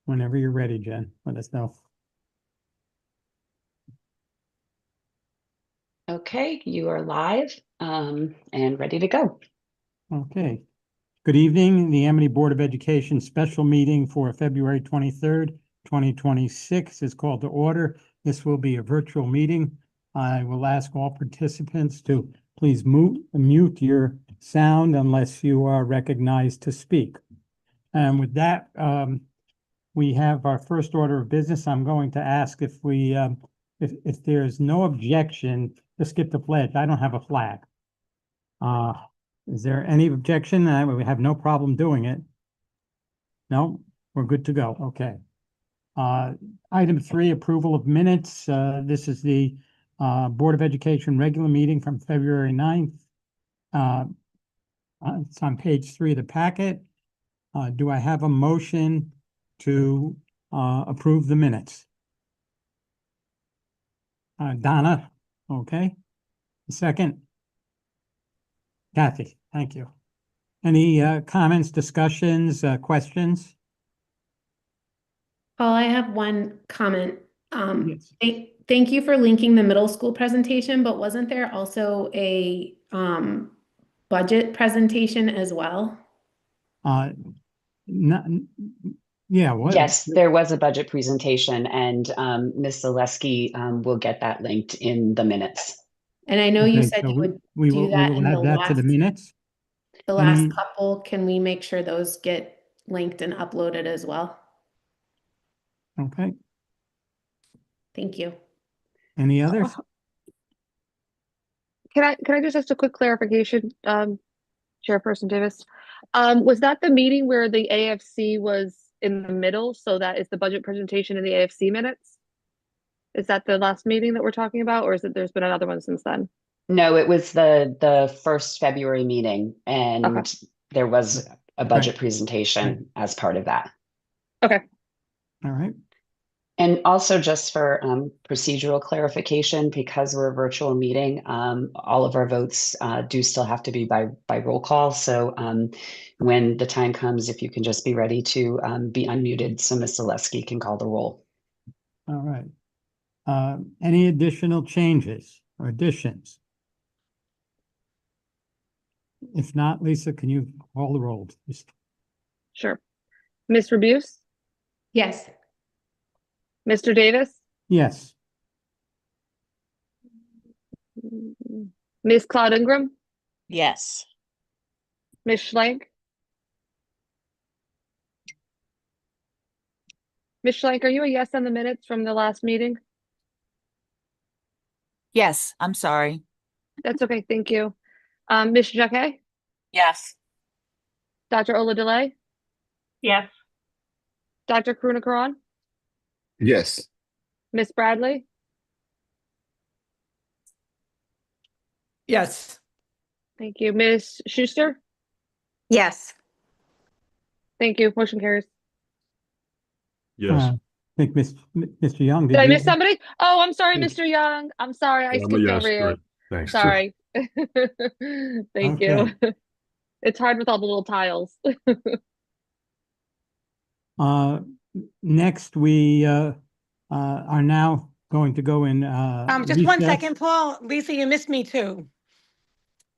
Whenever you're ready, Jen, let us know. Okay, you are live and ready to go. Okay. Good evening. The Amity Board of Education special meeting for February 23rd, 2026 is called to order. This will be a virtual meeting. I will ask all participants to please mute your sound unless you are recognized to speak. And with that, we have our first order of business. I'm going to ask if if there's no objection to skip the pledge. I don't have a flag. Is there any objection? We have no problem doing it. No, we're good to go. Okay. Item 3, approval of minutes. This is the Board of Education regular meeting from February 9th. It's on page 3 of the packet. Do I have a motion to approve the minutes? Donna, okay. Second. Kathy, thank you. Any comments, discussions, questions? Paul, I have one comment. Yes. Thank you for linking the middle school presentation, but wasn't there also a budget presentation as well? Yeah. What? Yes, there was a budget presentation, and Ms. Zaleski will get that linked in the minutes. And I know you Okay, said so you would we do that will in add that to the minutes. the last couple. Can we make sure those get linked and uploaded as well? Okay. Thank you. Any others? Can I just ask a quick clarification, Chairperson Davis? Was that the meeting where the AFC was in the middle? So that is the budget presentation in the AFC minutes? Is that the last meeting that we're talking about, or is it there's been another one since then? No, it was the first February meeting, and Okay. there was a budget presentation as part of that. Okay. All right. And also just for procedural clarification, because we're a virtual meeting, all of our votes do still have to be by roll call. So when the time comes, if you can just be ready to be unmuted so Ms. Zaleski can call the roll. All right. Any additional changes or additions? If not, Lisa, can you call the roll, please? Sure. Ms. Rebuse? Yes. Mr. Davis? Yes. Ms. Cloud Ingram? Yes. Ms. Schlenk? Ms. Schlenk, are you a yes on the minutes from the last meeting? Yes, I'm sorry. That's okay, thank you. Ms. Jacquet? Yes. Dr. Oladile? Yes. Dr. Krunakaran? Yes. Ms. Bradley? Yes. Thank you. Ms. Schuster? Yes. Thank you. Motion carries. Yes. I think Mr. Young, Did I you? miss somebody? Oh, I'm sorry, Yes. Mr. Young. I'm sorry. I I'm a skipped yes, over you. great. Thanks. Sorry. Thank you. Okay. It's hard with all the little tiles. Next, we are now going to go in Just one recess. second, Paul. Lisa, you missed me too.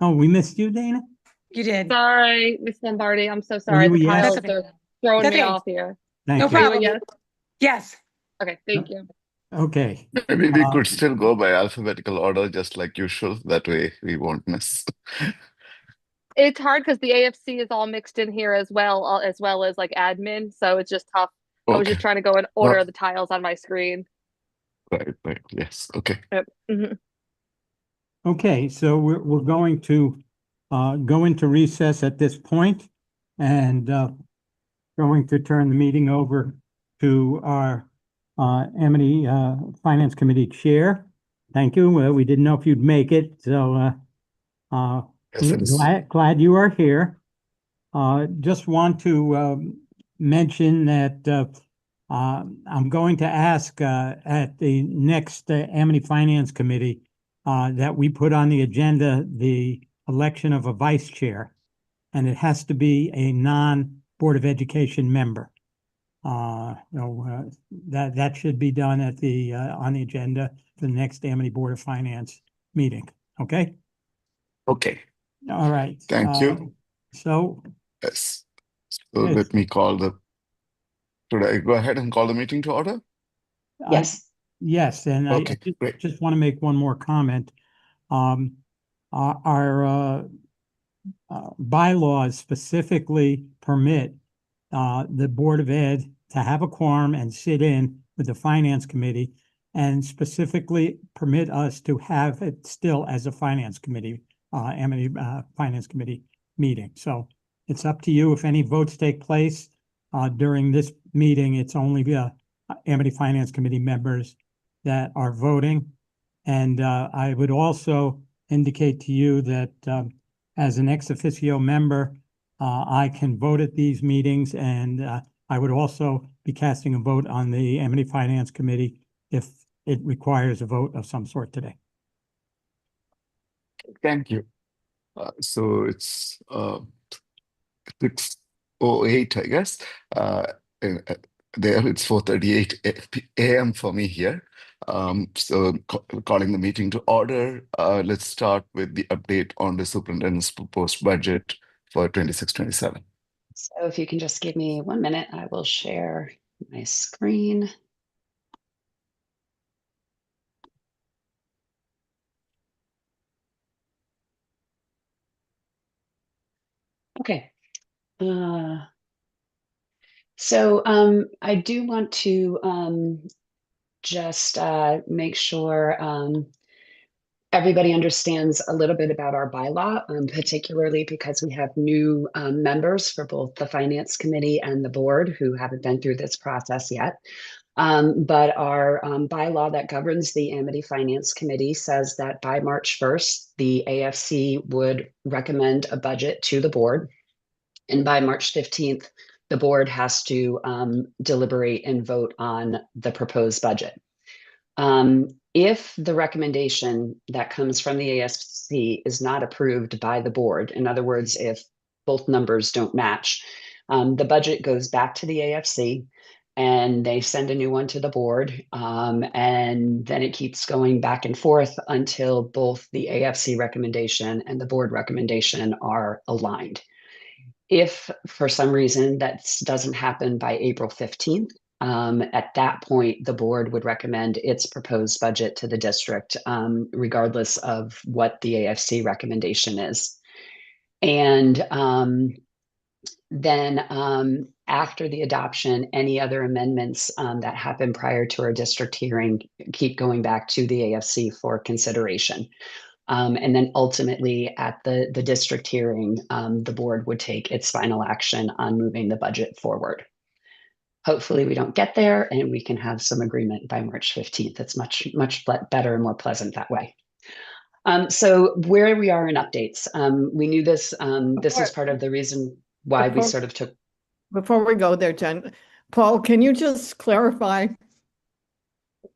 Oh, we missed you, Dana? You did. Sorry, Miss Lombardi. I'm so sorry. you a The yes? tiles That's okay. are throwing That's me okay. off here. Thank No you. Are you a problem. yes? Yes. Okay, thank you. Okay. Maybe we could still go by alphabetical order, just like usual. That way we won't miss. It's hard because the AFC is all mixed in here as well as like admin. So it's just tough. I was just Okay. trying to go in order of the tiles on my screen. Right. Yes. Okay. Yep. Mhm. Okay, so we're going to go into recess at this point and going to turn the meeting over to our Amity Finance Committee Chair. Thank you. We didn't know if you'd make it, so Yes, it is. glad you are here. Just want to mention that I'm going to ask at the next Amity Finance Committee that we put on the agenda the election of a vice chair, and it has to be a non-Board of Education member. That should be done at the, on the agenda for the next Amity Board of Finance meeting, okay? Okay, All right. thank you. So, Yes. So Yes. let me should I go ahead and call the meeting to order? Yes. yes, and I Okay, great. just want to make one more comment. Our bylaws specifically permit the Board of Ed to have a quorum and sit in with the Finance Committee, and specifically permit us to have it still as a Finance Committee, Amity Finance Committee meeting. So it's up to you. If any votes take place during this meeting, it's only Amity Finance Committee members that are voting. And I would also indicate to you that as an ex officio member, I can vote at these meetings, and I would also be casting a vote on the Amity Finance Committee if it requires a vote of some sort today. Thank you. So it's 6:08, I guess. There it's 4:38 a.m. for me here. So calling the meeting to order. Let's start with the update on the superintendent's proposed budget for 26-27. So if you can just give me 1 minute, I will share my screen. Okay. So I do want to just make sure everybody understands a little bit about our bylaw, particularly because we have new members for both the Finance Committee and the board who haven't been through this process yet. But our bylaw that governs the Amity Finance Committee says that by March 1st, the AFC would recommend a budget to the board. And by March 15th, the board has to deliberate and vote on the proposed budget. If the recommendation that comes from the AFC is not approved by the board, in other words, if both numbers don't match, the budget goes back to the AFC and they send a new one to the board. And then it keeps going back and forth until both the AFC recommendation and the board recommendation are aligned. If for some reason that doesn't happen by April 15th, at that point, the board would recommend its proposed budget to the district, regardless of what the AFC recommendation is. And then after the adoption, any other amendments that happen prior to our district hearing keep going back to the AFC for consideration. And then ultimately at the district hearing, the board would take its final action on moving the budget forward. Hopefully we don't get there and we can have some agreement by March 15th. It's much better and more pleasant that way. So where we are in updates, we knew this, this was part of the reason why we sort of took. Before we go there, Jen, Paul, can you just clarify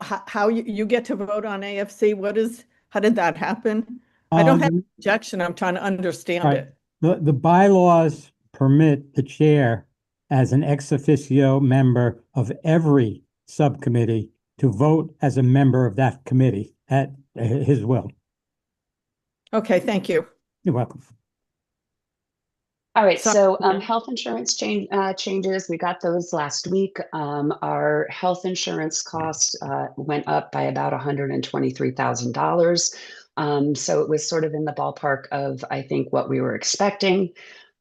how you get to vote on AFC? How did that happen? I don't have an objection. I'm trying to understand right. it. The bylaws permit the chair as an ex officio member of every subcommittee to vote as a member of that committee at his will. Okay, thank you. You're welcome. All right, so health insurance changes, we got those last week. Our health insurance costs went up by about $123,000. So it was sort of in the ballpark of, I think, what we were expecting.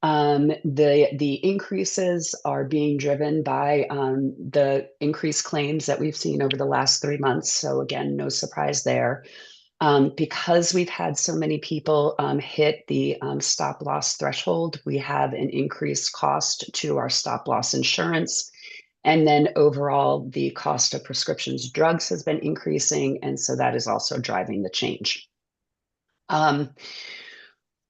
The increases are being driven by the increased claims that we've seen over the last 3 months. So again, no surprise there. Because we've had so many people hit the stop loss threshold, we have an increased cost to our stop loss insurance. And then overall, the cost of prescriptions drugs has been increasing. And so that is also driving the change.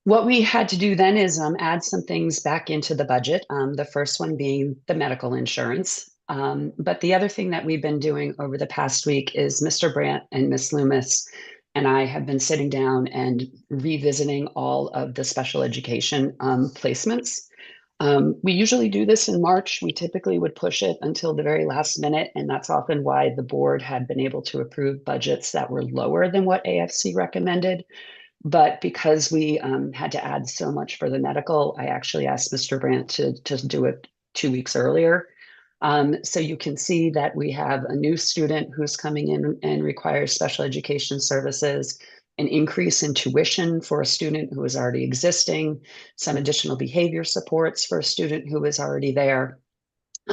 What we had to do then is add some things back into the budget. The first one being the medical insurance. But the other thing that we've been doing over the past week is Mr. Brandt and Ms. Loomis and I have been sitting down and revisiting all of the special education placements. We usually do this in March. We typically would push it until the very last minute, and that's often why the board had been able to approve budgets that were lower than what AFC recommended. But because we had to add so much for the medical, I actually asked Mr. Brandt to do it 2 weeks earlier. So you can see that we have a new student who's coming in and requires special education services, an increase in tuition for a student who is already existing, some additional behavior supports for a student who is already there.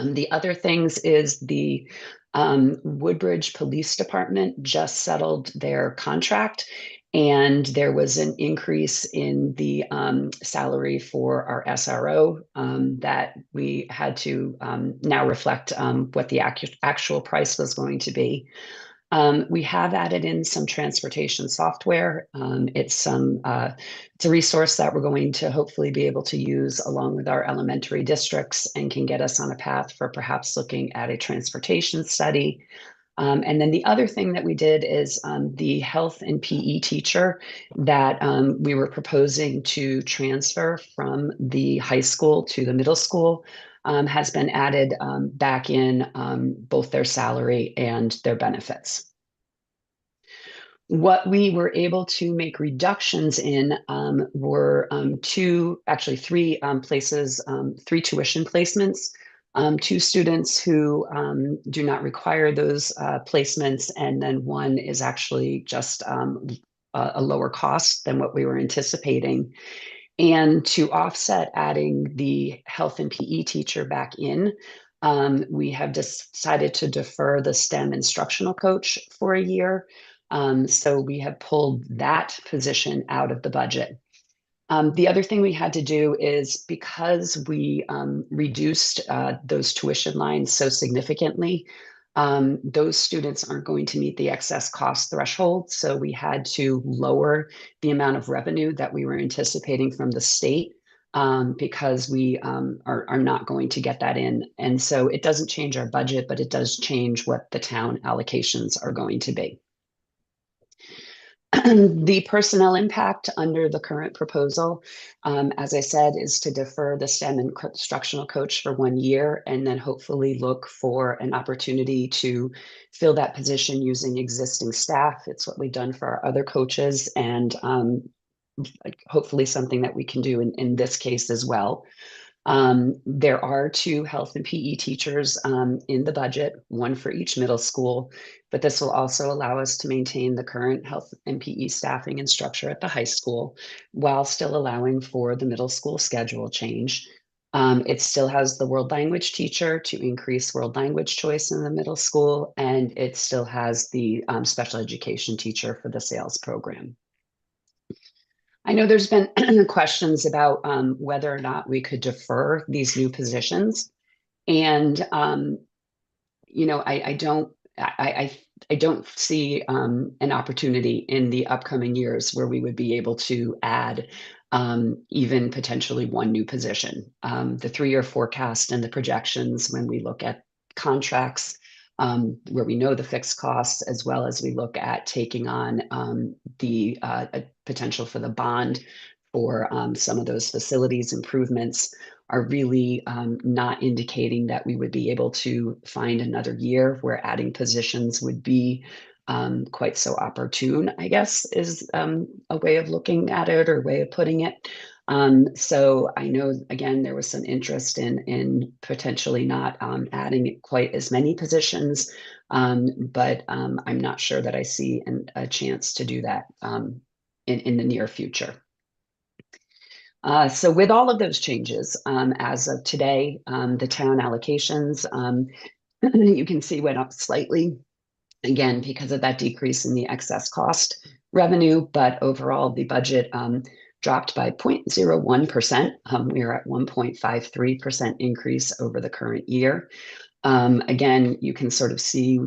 The other things is the Woodbridge Police Department just settled their contract, and there was an increase in the salary for our SRO that we had to now reflect what the actual price was going to be. We have added in some transportation software. It's a resource that we're going to hopefully be able to use along with our elementary districts and can get us on a path for perhaps looking at a transportation study. And then the other thing that we did is the health and PE teacher that we were proposing to transfer from the high school to the middle school has been added back in both their salary and their benefits. What we were able to make reductions in were three places, three tuition placements, two students who do not require those placements, and then one is actually just a lower cost than what we were anticipating. And to offset adding the health and PE teacher back in, we have decided to defer the STEM instructional coach for a year. So we have pulled that position out of the budget. The other thing we had to do is because we reduced those tuition lines so significantly, those students aren't going to meet the excess cost threshold. So we had to lower the amount of revenue that we were anticipating from the state because we are not going to get that in. And so it doesn't change our budget, but it does change what the town allocations are going to be. The personnel impact under the current proposal, as I said, is to defer the STEM instructional coach for 1 year and then hopefully look for an opportunity to fill that position using existing staff. It's what we've done for our other coaches, and hopefully something that we can do in this case as well. There are two health and PE teachers in the budget, one for each middle school, but this will also allow us to maintain the current health and PE staffing and structure at the high school while still allowing for the middle school schedule change. It still has the world language teacher to increase world language choice in the middle school, and it still has the special education teacher for the sales program. I know there's been questions about whether or not we could defer these new positions. And, you know, I don't see an opportunity in the upcoming years where we would be able to add even potentially one new position. The 3-year forecast and the projections, when we look at contracts, where we know the fixed costs, as well as we look at taking on the potential for the bond for some of those facilities improvements, are really not indicating that we would be able to find another year where adding positions would be quite so opportune, I guess, is a way of looking at it or way of putting it. So I know, again, there was some interest in potentially not adding quite as many positions, but I'm not sure that I see a chance to do that in the near future. So with all of those changes, as of today, the town allocations, you can see went up slightly, again, because of that decrease in the excess cost revenue, but overall the budget dropped by 0.01%. We are at 1.53% increase over the current year. Again, you can sort of see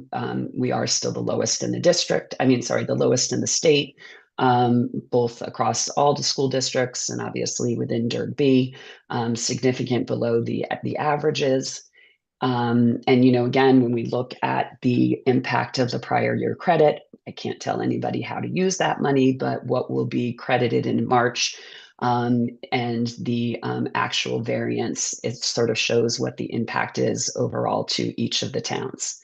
we are still the lowest in the district. The lowest in the state, both across all the school districts and obviously within DIRG B, significant below the averages. And, you know, again, when we look at the impact of the prior year credit, I can't tell anybody how to use that money, but what will be credited in March And the actual variance, it sort of shows what the impact is overall to each of the towns.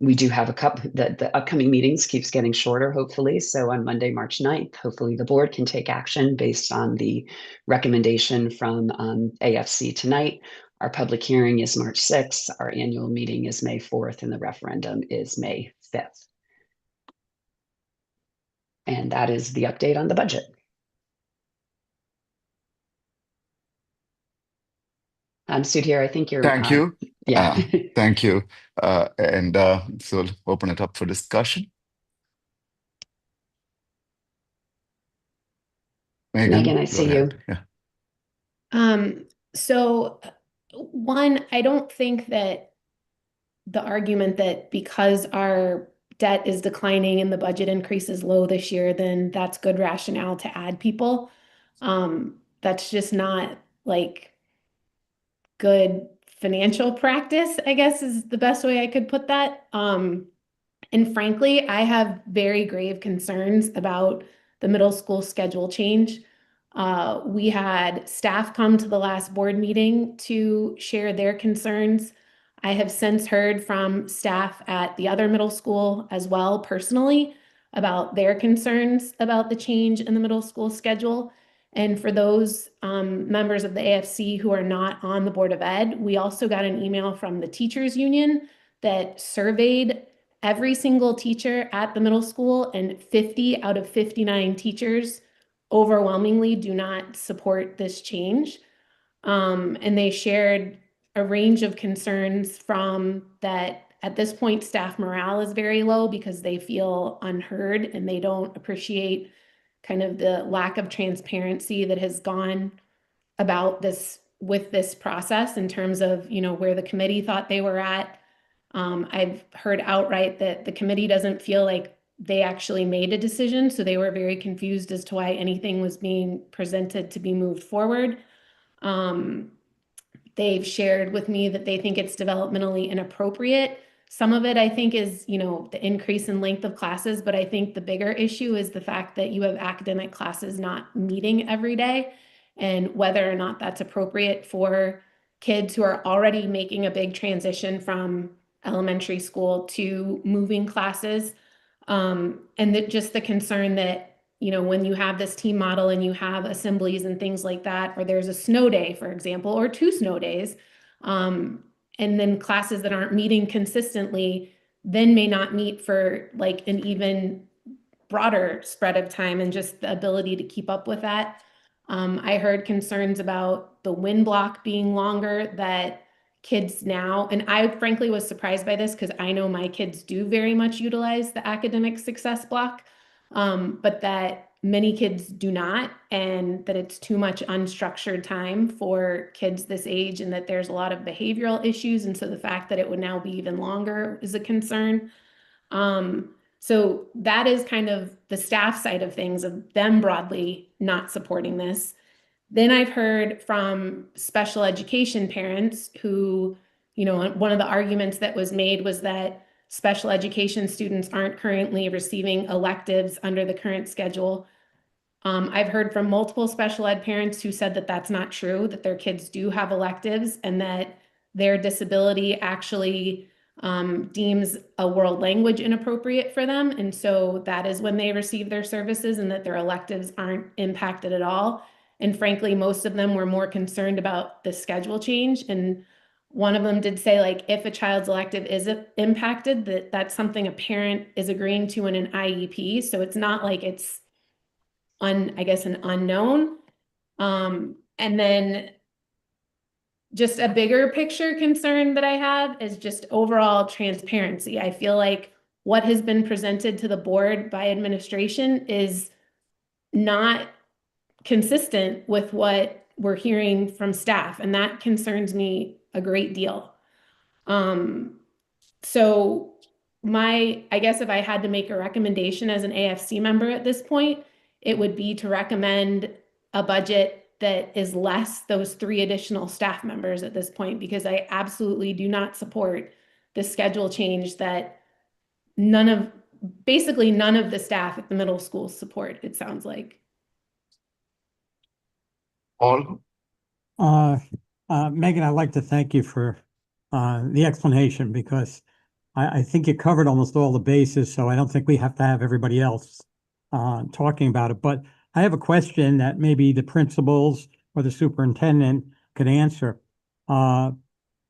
We do have the upcoming meetings keeps getting shorter, hopefully. So on Monday, March 9th, hopefully the board can take action based on the recommendation from AFC tonight. Our public hearing is March 6th. Our annual meeting is May 4th, and the referendum is May 5th. And that is the update on the budget. Sudhir, I think you're. Thank you. Yeah. Thank you. So we'll open it up for discussion. Megan, I go see ahead. you. Yeah. So one, I don't think that the argument that because our debt is declining and the budget increase is low this year, then that's good rationale to add people. That's just not like good financial practice, I guess is the best way I could put that. And frankly, I have very grave concerns about the middle school schedule change. We had staff come to the last board meeting to share their concerns. I have since heard from staff at the other middle school as well personally about their concerns about the change in the middle school schedule. And for those members of the AFC who are not on the Board of Ed, we also got an email from the teachers union that surveyed every single teacher at the middle school, and 50 out of 59 teachers overwhelmingly do not support this change. And they shared a range of concerns from that at this point, staff morale is very low because they feel unheard and they don't appreciate kind of the lack of transparency that has gone about this with this process in terms of, you know, where the committee thought they were at. I've heard outright that the committee doesn't feel like they actually made a decision, so they were very confused as to why anything was being presented to be moved forward. They've shared with me that they think it's developmentally inappropriate. Some of it, I think, is, you know, the increase in length of classes, but I think the bigger issue is the fact that you have academic classes not meeting every day, and whether or not that's appropriate for kids who are already making a big transition from elementary school to moving classes. And that just the concern that, you know, when you have this team model and you have assemblies and things like that, or there's a snow day, for example, or 2 snow days, and then classes that aren't meeting consistently then may not meet for like an even broader spread of time and just the ability to keep up with that. I heard concerns about the wind block being longer, that kids now, and I frankly was surprised by this because I know my kids do very much utilize the academic success block, but that many kids do not, and that it's too much unstructured time for kids this age, and that there's a lot of behavioral issues. And so the fact that it would now be even longer is a concern. So that is kind of the staff side of things, of them broadly not supporting this. Then I've heard from special education parents who, you know, one of the arguments that was made was that special education students aren't currently receiving electives under the current schedule. I've heard from multiple special ed parents who said that that's not true, that their kids do have electives and that their disability actually deems a world language inappropriate for them. And so that is when they receive their services, and that their electives aren't impacted at all. And frankly, most of them were more concerned about the schedule change. And one of them did say, like, if a child's elective is impacted, that's something a parent is agreeing to in an IEP. So it's not like it's I guess an unknown. And then just a bigger picture concern that I have is just overall transparency. I feel like what has been presented to the board by administration is not consistent with what we're hearing from staff, and that concerns me a great deal. So I guess if I had to make a recommendation as an AFC member at this point, it would be to recommend a budget that is less those 3 additional staff members at this point, because I absolutely do not support the schedule change that basically none of the staff at the middle school support, it sounds like. Paul? Megan, I'd like to thank you for the explanation because I think you covered almost all the bases, so I don't think we have to have everybody else talking about it. But I have a question that maybe the principals or the superintendent could answer.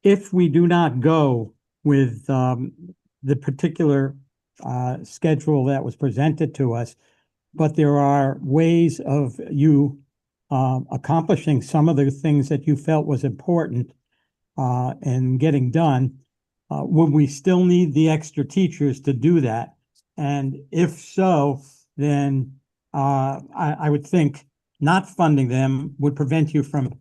If we do not go with the particular schedule that was presented to us, but there are ways of you accomplishing some of the things that you felt was important and getting done, would we still need the extra teachers to do that? And if so, then I would think not funding them would prevent you from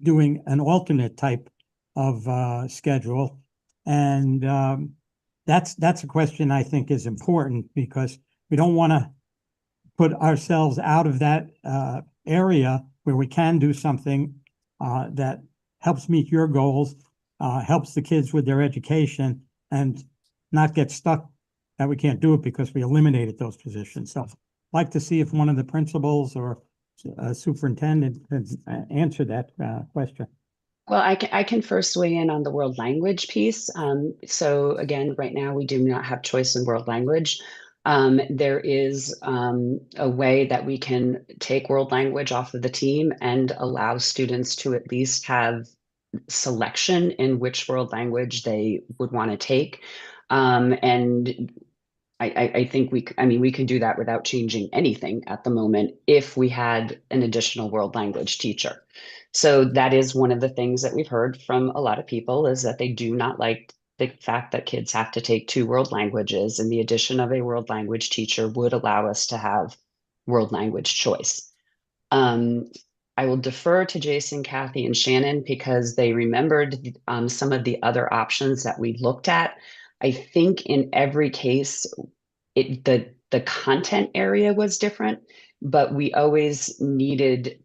doing an alternate type of schedule. And that's a question I think is important because we don't want to put ourselves out of that area where we can do something that helps meet your goals, helps the kids with their education, and not get stuck that we can't do it because we eliminated those positions. So I'd like to see if one of the principals or superintendent can answer that question. Well, I can first weigh in on the world language piece. So again, right now we do not have choice in world language. There is a way that we can take world language off of the team and allow students to at least have selection in which world language they would want to take. And I think we can do that without changing anything at the moment if we had an additional world language teacher. So that is one of the things that we've heard from a lot of people is that they do not like the fact that kids have to take 2 world languages, and the addition of a world language teacher would allow us to have world language choice. I will defer to Jason, Kathy, and Shannon because they remembered some of the other options that we looked at. I think in every case, the content area was different, but we always needed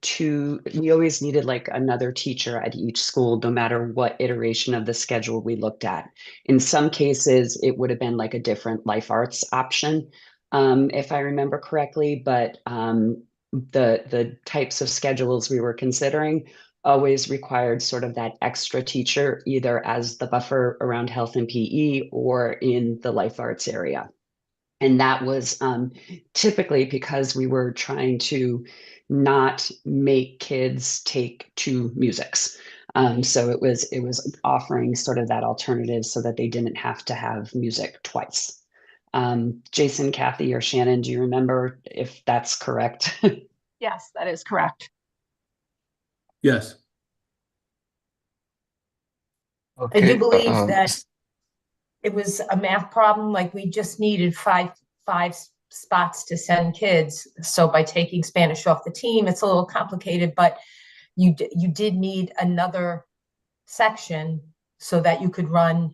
like another teacher at each school, no matter what iteration of the schedule we looked at. In some cases, it would have been like a different life arts option, if I remember correctly, but the types of schedules we were considering always required sort of that extra teacher, either as the buffer around health and PE or in the life arts area. And that was typically because we were trying to not make kids take 2 musics. So it was offering sort of that alternative so that they didn't have to have music twice. Jason, Kathy, or Shannon, do you remember if that's correct? Yes, that is correct. Yes. Okay. I do believe that it was a math problem, like we just needed five spots to send kids. So by taking Spanish off the team, it's a little complicated, but you did need another section so that you could run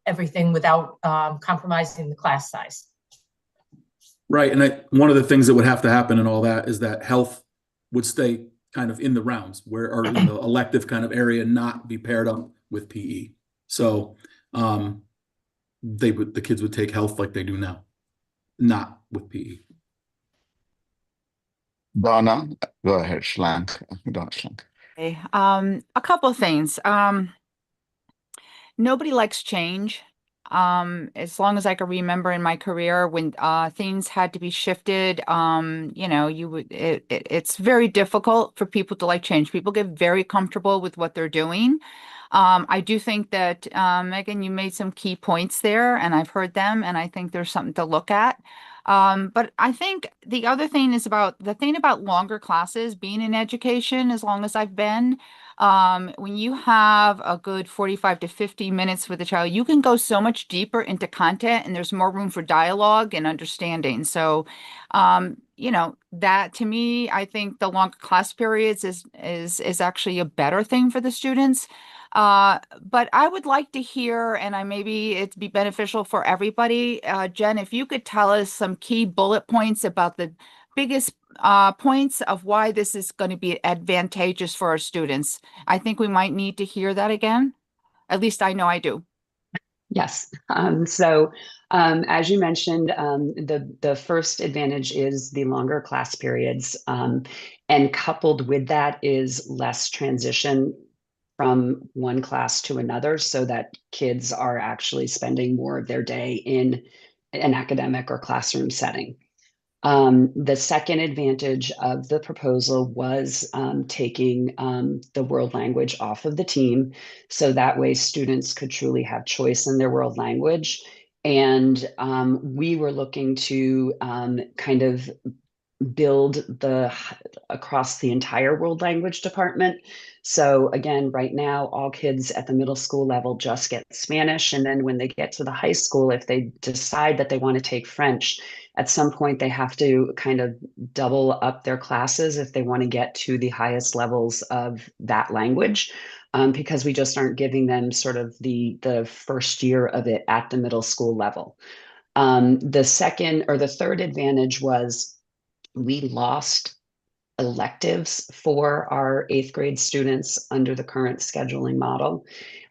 everything without compromising the class size. Right. And one of the things that would have to happen and all that is that health would stay kind of in the rounds or in the elective kind of area, not be paired up with PE. So the kids would take health like they do now, not with PE. Donna, go ahead, Schlank. Donna Schlank. Okay. A couple of things. Nobody likes change. As long as I can remember in my career when things had to be shifted, it's very difficult for people to like change. People get very comfortable with what they're doing. I do think that, Megan, you made some key points there, and I've heard them, and I think there's something to look at. But I think the other thing is about longer classes, being in education as long as I've been. When you have a good 45 to 50 minutes with a child, you can go so much deeper into content and there's more room for dialogue and understanding. So, that to me, I think the longer class periods is actually a better thing for the students. But I would like to hear, and maybe it'd be beneficial for everybody, Jen, if you could tell us some key bullet points about the biggest points of why this is going to be advantageous for our students. I think we might need to hear that again. At least I know I do. Yes. As you mentioned, the first advantage is the longer class periods, and coupled with that is less transition from one class to another, so that kids are actually spending more of their day in an academic or classroom setting. The second advantage of the proposal was taking the world language off of the team, so that way students could truly have choice in their world language. And we were looking to kind of build across the entire world language department. So again, right now, all kids at the middle school level just get Spanish. And then when they get to the high school, if they decide that they want to take French, at some point they have to kind of double up their classes if they want to get to the highest levels of that language. Because we just aren't giving them sort of the first year of it at the middle school level. The second or the third advantage was we lost electives for our 8th grade students under the current scheduling model.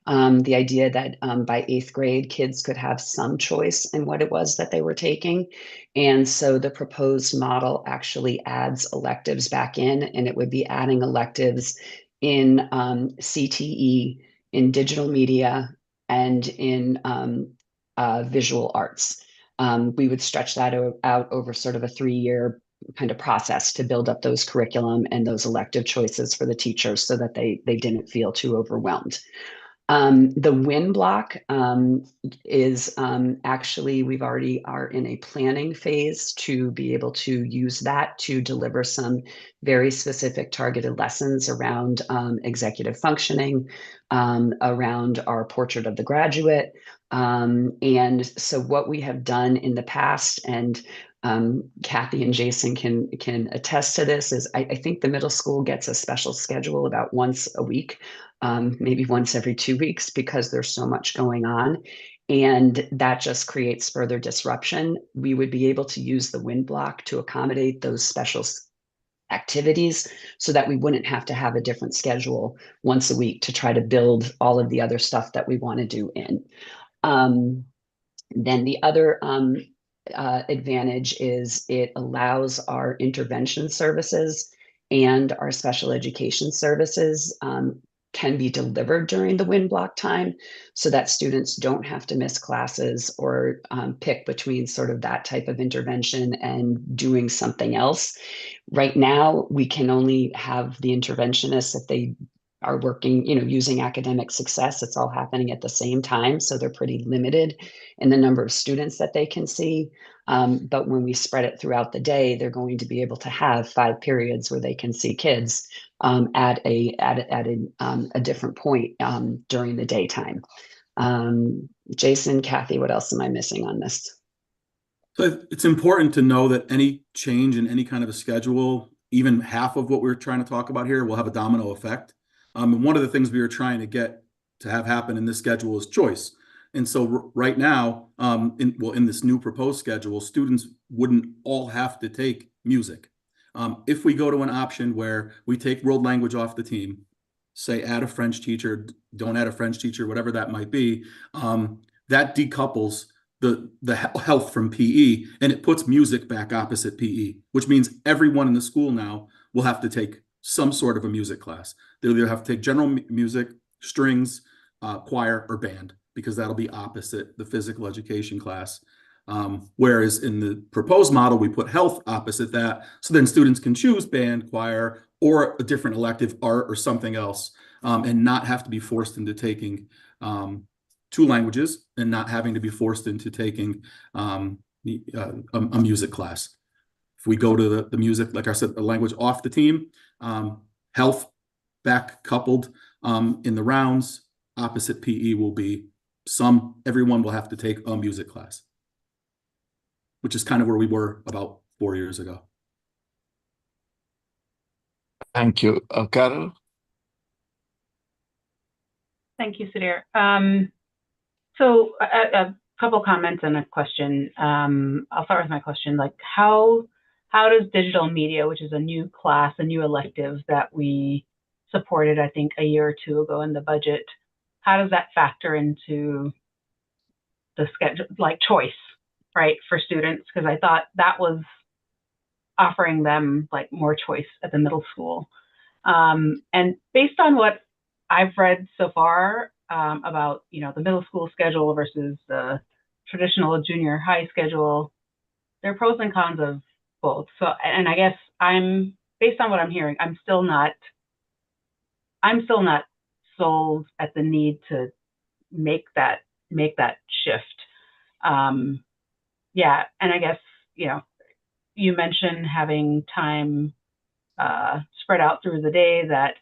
The idea that by 8th grade, kids could have some choice in what it was that they were taking. And so the proposed model actually adds electives back in, and it would be adding electives in CTE, in digital media, and in visual arts. We would stretch that out over sort of a 3-year kind of process to build up those curriculum and those elective choices for the teachers so that they didn't feel too overwhelmed. The win block is actually, we've already are in a planning phase to be able to use that to deliver some very specific targeted lessons around executive functioning, around our portrait of the graduate. And so what we have done in the past, and Kathy and Jason can attest to this, is I think the middle school gets a special schedule about once a week, maybe once every 2 weeks, because there's so much going on. And that just creates further disruption. We would be able to use the win block to accommodate those special activities so that we wouldn't have to have a different schedule once a week to try to build all of the other stuff that we want to do in. Then the other advantage is it allows our intervention services and our special education services can be delivered during the win block time, so that students don't have to miss classes or pick between sort of that type of intervention and doing something else. Right now, we can only have the interventionists if they are working, using academic success. It's all happening at the same time, so they're pretty limited in the number of students that they can see. But when we spread it throughout the day, they're going to be able to have 5 periods where they can see kids at a different point during the daytime. Jason, Kathy, what else am I missing on this? So it's important to know that any change in any kind of a schedule, even half of what we're trying to talk about here, will have a domino effect. And one of the things we were trying to get to have happen in this schedule is choice. And so right now, in this new proposed schedule, students wouldn't all have to take music. If we go to an option where we take world language off the team, say add a French teacher, don't add a French teacher, whatever that might be, that decouples the health from PE, and it puts music back opposite PE, which means everyone in the school now will have to take some sort of a music class. They'll either have to take general music, strings, choir, or band, because that'll be opposite the physical education class. Whereas in the proposed model, we put health opposite that. So then students can choose band, choir, or a different elective, art, or something else, and not have to be forced into taking 2 languages and not having to be forced into taking a music class. If we go to the music, like I said, the language off the team, health back coupled in the rounds, opposite PE will be everyone will have to take a music class, which is kind of where we were about 4 years ago. Thank you. Carol? Thank you, Sudhir. So a couple comments and a question. I'll start with my question. Like, how does digital media, which is a new class, a new elective that we supported, I think, a year or 2 ago in the budget, how does that factor into the schedule, like choice, right, for students, because I thought that was offering them like more choice at the middle school. And based on what I've read so far about, you know, the middle school schedule versus the traditional junior high schedule, there are pros and cons of both. So, and I guess based on what I'm hearing, I'm still not sold at the need to make that shift. Yeah, and I guess, you know, you mentioned having time spread out through the day that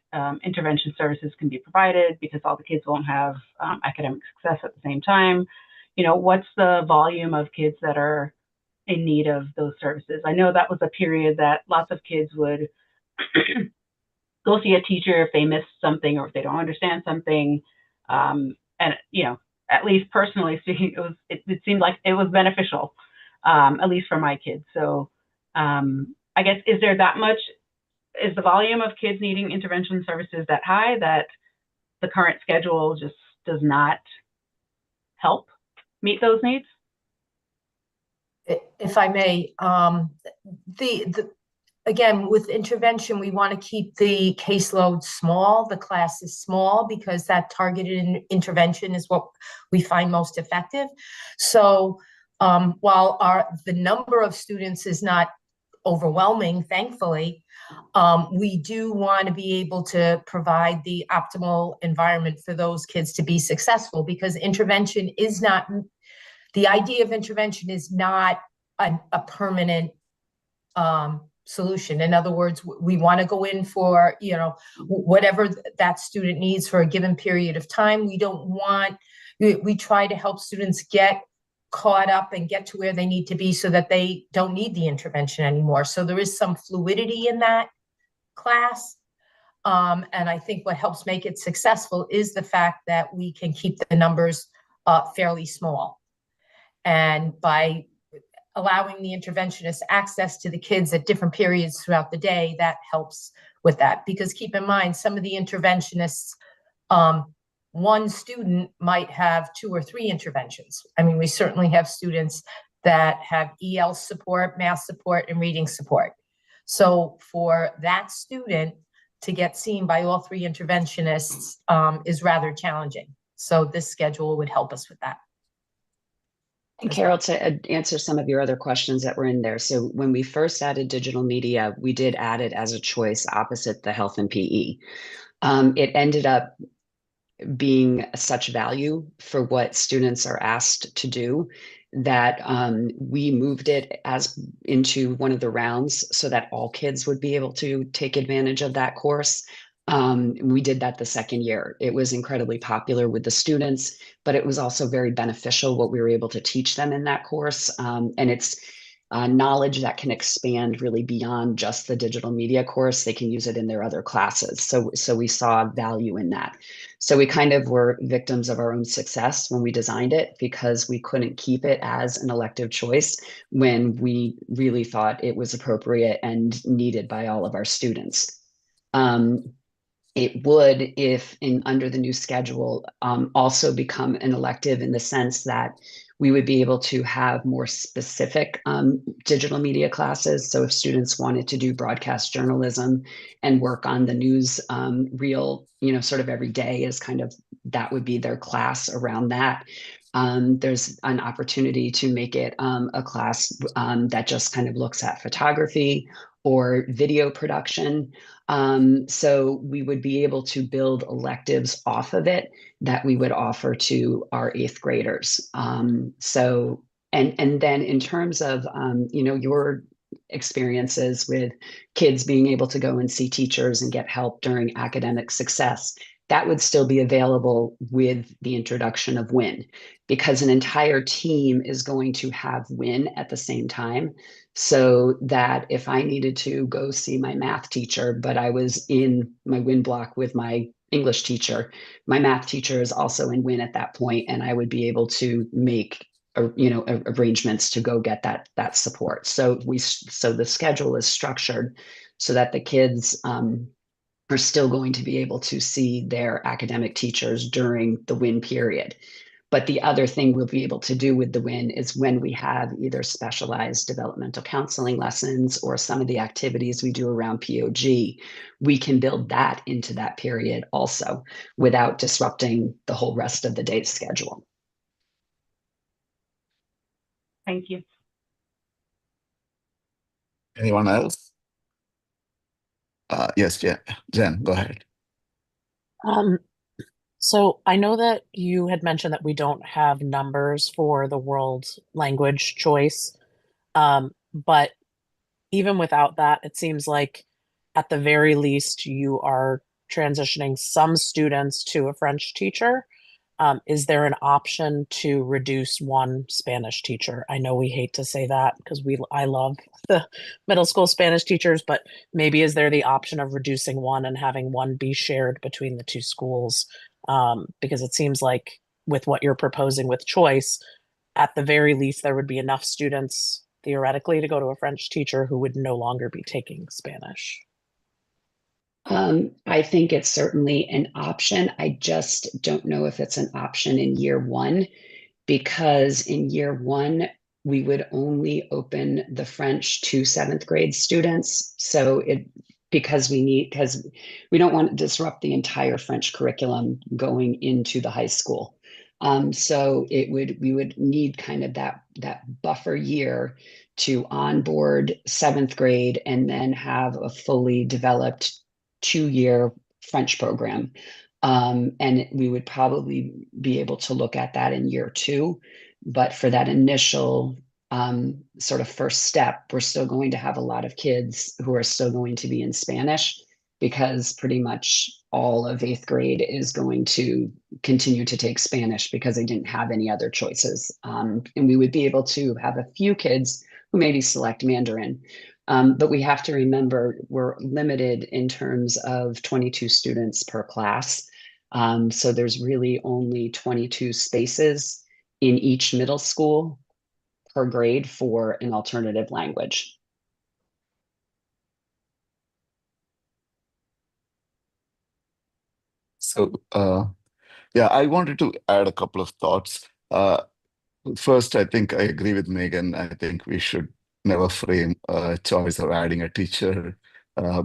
intervention services can be provided because all the kids won't have academic success at the same time. You know, what's the volume of kids that are in need of those services? I know that was a period that lots of kids would go see a teacher if they missed something or if they don't understand something. And, you know, at least personally speaking, it seemed like it was beneficial, at least for my kids. So I guess, is the volume of kids needing intervention services that high that the current schedule just does not help meet those needs? If I may, again, with intervention, we want to keep the caseload small, the classes small, because that targeted intervention is what we find most effective. So while the number of students is not overwhelming, thankfully, we do want to be able to provide the optimal environment for those kids to be successful, because intervention is not, the idea of intervention is not a permanent solution. In other words, we want to go in for, you know, whatever that student needs for a given period of time. We try to help students get caught up and get to where they need to be so that they don't need the intervention anymore. So there is some fluidity in that class. And I think what helps make it successful is the fact that we can keep the numbers fairly small. And by allowing the interventionist access to the kids at different periods throughout the day, that helps with that. Because keep in mind, some of the interventionists, one student might have 2 or 3 interventions. I mean, we certainly have students that have EL support, math support, and reading support. So for that student to get seen by all 3 interventionists is rather challenging. So this schedule would help us with that. And Carol, to answer some of your other questions that were in there. So when we first added digital media, we did add it as a choice opposite the health and PE. It ended up being such value for what students are asked to do that we moved it into one of the rounds so that all kids would be able to take advantage of that course. We did that the second year. It was incredibly popular with the students, but it was also very beneficial what we were able to teach them in that course. And it's knowledge that can expand really beyond just the digital media course. They can use it in their other classes. So we saw value in that. So we kind of were victims of our own success when we designed it, because we couldn't keep it as an elective choice when we really thought it was appropriate and needed by all of our students. It would, if under the new schedule, also become an elective in the sense that we would be able to have more specific digital media classes. So if students wanted to do broadcast journalism and work on the news reel, sort of every day is kind of, that would be their class around that. There's an opportunity to make it a class that just kind of looks at photography or video production. So we would be able to build electives off of it that we would offer to our 8th graders. And then in terms of, your experiences with kids being able to go and see teachers and get help during academic success, that would still be available with the introduction of WIN, because an entire team is going to have WIN at the same time. So that if I needed to go see my math teacher, but I was in my WIN block with my English teacher, my math teacher is also in WIN at that point, and I would be able to make arrangements to go get that support. So the schedule is structured so that the kids are still going to be able to see their academic teachers during the WIN period. But the other thing we'll be able to do with the WIN is when we have either specialized developmental counseling lessons or some of the activities we do around POG, we can build that into that period also without disrupting the whole rest of the day's schedule. Thank you. Anyone else? Yes, Jen, go ahead. So I know that you had mentioned that we don't have numbers for the world language choice. But even without that, it seems like at the very least you are transitioning some students to a French teacher. Is there an option to reduce one Spanish teacher? I know we hate to say that because I love the middle school Spanish teachers, but maybe is there the option of reducing one and having one be shared between the two schools? Because it seems like with what you're proposing with choice, at the very least, there would be enough students theoretically to go to a French teacher who would no longer be taking Spanish. I think it's certainly an option. I just don't know if it's an option in year one, because in year one, we would only open the French to seventh grade students. So because we don't want to disrupt the entire French curriculum going into the high school. So we would need kind of that buffer year to onboard seventh grade and then have a fully developed 2-year French program. And we would probably be able to look at that in year 2. But for that initial sort of first step, we're still going to have a lot of kids who are still going to be in Spanish, because pretty much all of 8th grade is going to continue to take Spanish because they didn't have any other choices. And we would be able to have a few kids who maybe select Mandarin. But we have to remember we're limited in terms of 22 students per class. So there's really only 22 spaces in each middle school per grade for an alternative language. So, yeah, I wanted to add a couple of thoughts. First, I think I agree with Megan. I think we should never frame a choice of adding a teacher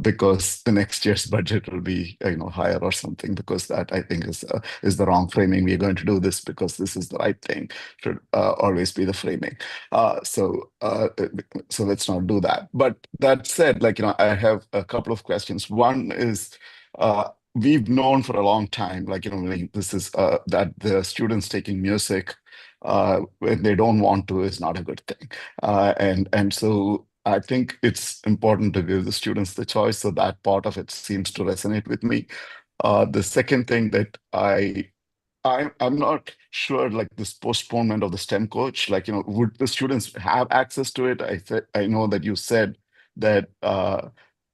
because the next year's budget will be, higher or something. Because that, I think, is the wrong framing. We are going to do this because this is the right thing. Should always be the framing. So let's not do that. But that said, I have a couple of questions. One is. We've known for a long time, this is that the students taking music when they don't want to is not a good thing. And so I think it's important to give the students the choice. So that part of it seems to resonate with me. The second thing that I'm not sure, like this postponement of the STEM coach, would the students have access to it? I know that you said that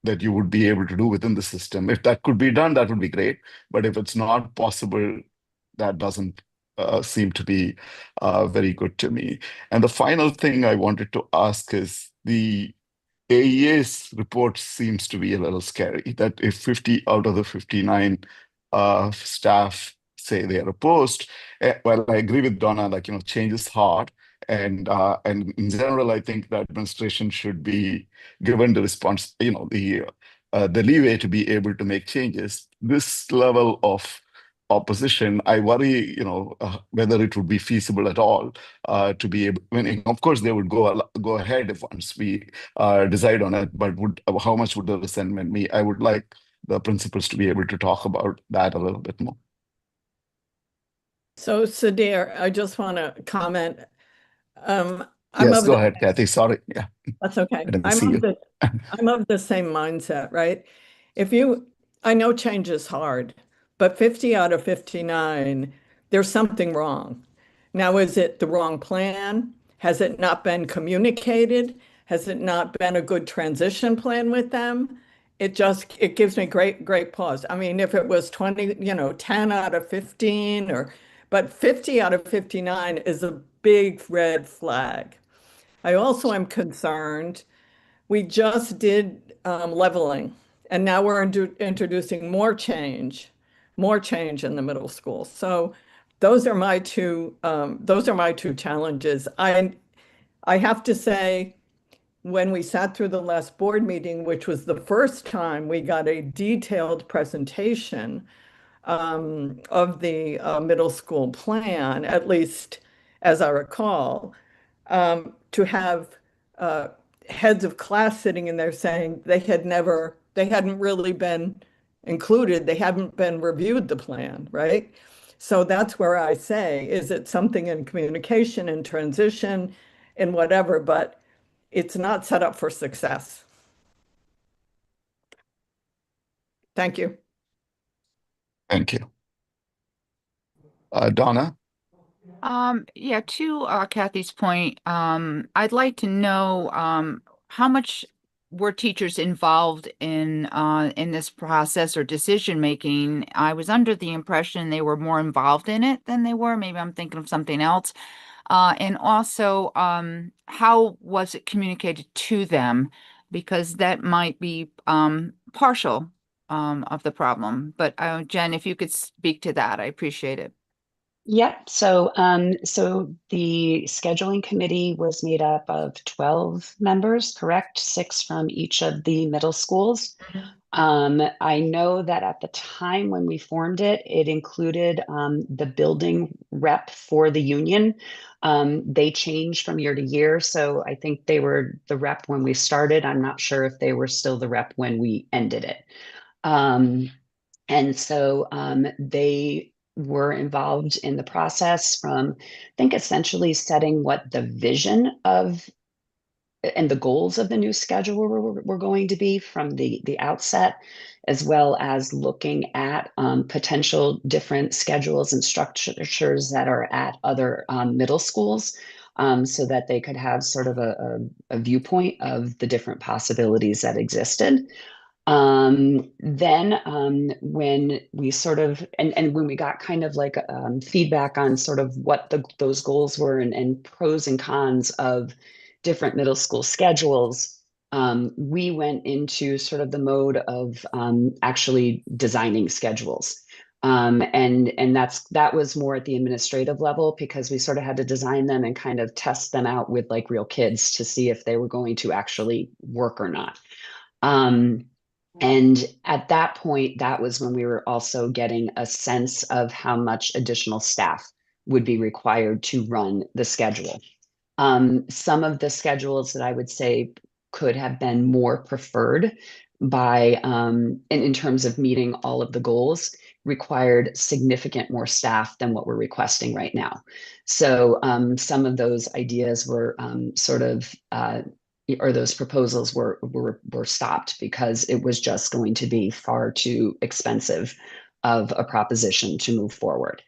that you would be able to do within the system. If that could be done, that would be great. But if it's not possible, that doesn't seem to be very good to me. And the final thing I wanted to ask is the AEA's report seems to be a little scary, that if 50 out of the 59 staff say they are opposed, well, I agree with Donna, change is hard. And in general, I think the administration should be given the response, the leeway to be able to make changes. This level of opposition, I worry, whether it would be feasible at all to be able. Of course, they would go ahead if once we decide on it, but how much would the resentment be? I would like the principals to be able to talk about that a little bit more. So Sudhir, I just want to comment. Yes, go ahead, Kathy. Sorry. Yeah. That's okay. I didn't see you. I'm of the same mindset, right? I know change is hard, but 50 out of 59, there's something wrong. Now, is it the wrong plan? Has it not been communicated? Has it not been a good transition plan with them? It gives me great pause. I mean, if it was 20, 10 out of 15 but 50 out of 59 is a big red flag. I also am concerned. We just did leveling, and now we're introducing more change in the middle school. So those are my two challenges. I have to say, when we sat through the last board meeting, which was the first time we got a detailed presentation of the middle school plan, at least as I recall, to have heads of class sitting in there saying they hadn't really been included, they haven't been reviewed the plan, right? So that's where I say, is it something in communication and transition and whatever, but it's not set up for success. Thank you. Thank you. Donna? Yeah, to Kathy's point, I'd like to know how much were teachers involved in this process or decision making. I was under the impression they were more involved in it than they were. Maybe I'm thinking of something else. And also, how was it communicated to them? Because that might be partial of the problem. But Jen, if you could speak to that, I appreciate it. Yep. So, so the scheduling committee was made up of 12 members, correct? 6 from each of the middle schools. I know that at the time when we formed it, it included the building rep for the union. They changed from year to year. So I think they were the rep when we started. I'm not sure if they were still the rep when we ended it. And so they were involved in the process from, I think, essentially setting what the vision of and the goals of the new schedule were going to be from the outset, as well as looking at potential different schedules and structures that are at other middle schools, so that they could have sort of a viewpoint of the different possibilities that existed. Then when we sort of and when we got kind of like feedback on sort of what those goals were and pros and cons of different middle school schedules, we went into sort of the mode of actually designing schedules. And that was more at the administrative level, because we sort of had to design them and kind of test them out with like real kids to see if they were going to actually work or not. And at that point, that was when we were also getting a sense of how much additional staff would be required to run the schedule. Some of the schedules that I would say could have been more preferred by, in terms of meeting all of the goals, required significant more staff than what we're requesting right now. So some of those ideas were sort of or those proposals were stopped because it was just going to be far too expensive of a proposition to move forward.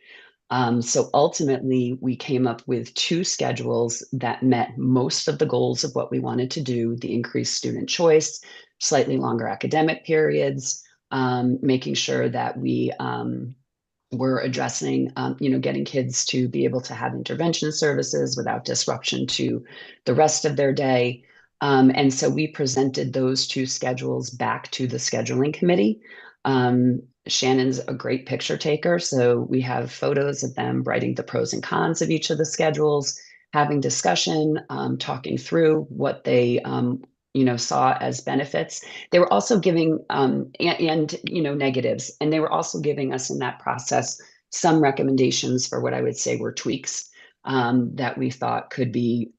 So ultimately, we came up with 2 schedules that met most of the goals of what we wanted to do: the increased student choice, slightly longer academic periods, making sure that we we're addressing, getting kids to be able to have intervention services without disruption to the rest of their day. And so we presented those 2 schedules back to the scheduling committee. Shannon's a great picture taker, so we have photos of them writing the pros and cons of each of the schedules, having discussion, talking through what they saw as benefits. They were also giving and negatives, and they were also giving us in that process some recommendations for what I would say were tweaks that we thought could be